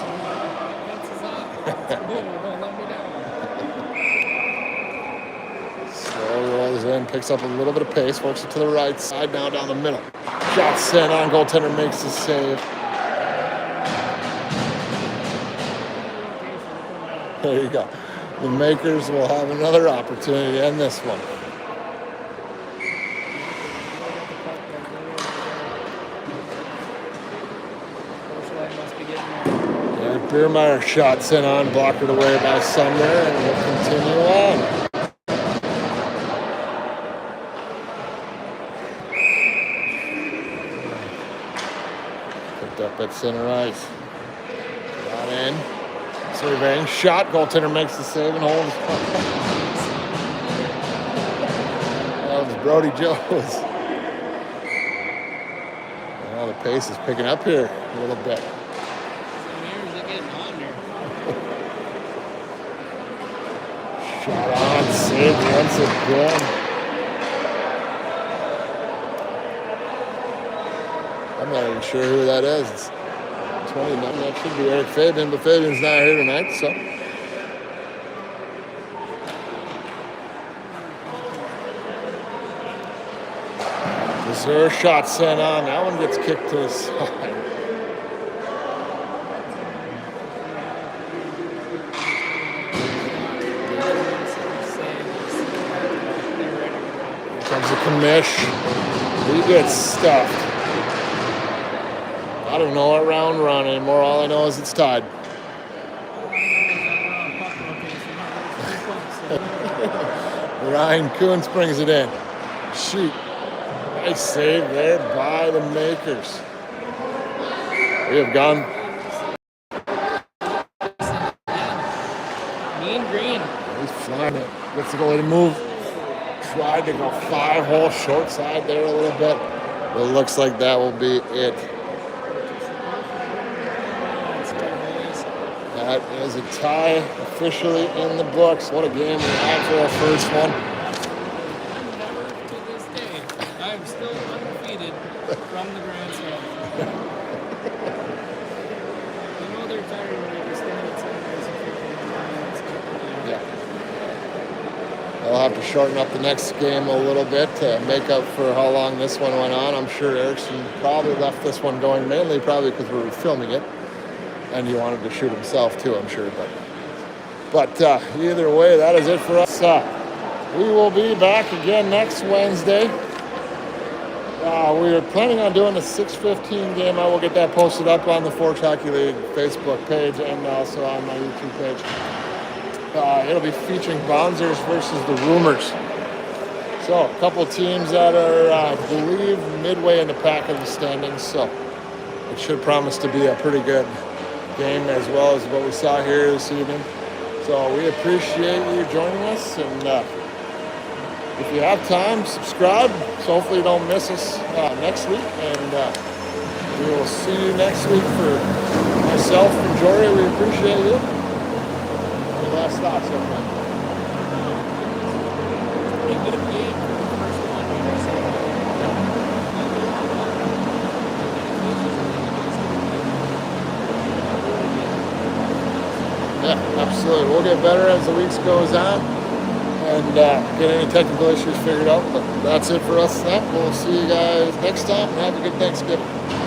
[SPEAKER 1] Slow rolls in, picks up a little bit of pace, works it to the right side, now down the middle. Shot sent on, goaltender makes the save. There you go. The makers will have another opportunity to end this one. Biermeyer shot sent on, blocked it away by Sumner, and we'll continue on. Picked up at center ice. Got in. Surveying. Shot. Goaltender makes the save and holds. That was Brody Joes. Well, the pace is picking up here a little bit. Shot on, saved once again. I'm not even sure who that is. It's 29. That should be Eric Fabian, but Fabian's not here tonight, so. Reserve shot sent on. That one gets kicked to the side. Comes a commish. He gets stuffed. I don't know what round we're on anymore. All I know is it's tied. Ryan Kuntz brings it in. Shoot. Nice save there by the makers. We have gone.
[SPEAKER 2] Mean Green.
[SPEAKER 1] He's flying it. Gets the goalie to move. Tried to go 5-hole short side there a little bit. But it looks like that will be it. That is a tie officially in the books. What a game we had for our first one.
[SPEAKER 2] To this day, I'm still undefeated from the Grand Slam. You know they're tired when they just stand at second base.
[SPEAKER 1] Yeah. They'll have to shorten up the next game a little bit to make up for how long this one went on. I'm sure Erickson probably left this one going, mainly probably because we were filming it. And he wanted to shoot himself too, I'm sure. But either way, that is it for us. We will be back again next Wednesday. We are planning on doing a 6:15 game. I will get that posted up on the Forks Hockey League Facebook page and also on my YouTube page. It'll be featuring Bouncers versus the Rumors. So a couple teams that are, I believe, midway in the pack of the standings. So it should promise to be a pretty good game as well as what we saw here this evening. So we appreciate you joining us, and if you have time, subscribe so hopefully you don't miss us next week, and we will see you next week for myself. myself and Jory, we appreciate you. Any last thoughts, young man? Yeah, absolutely. We'll get better as the weeks goes on and get any technical issues figured out. But that's it for us then. We'll see you guys next time and have a good Thanksgiving.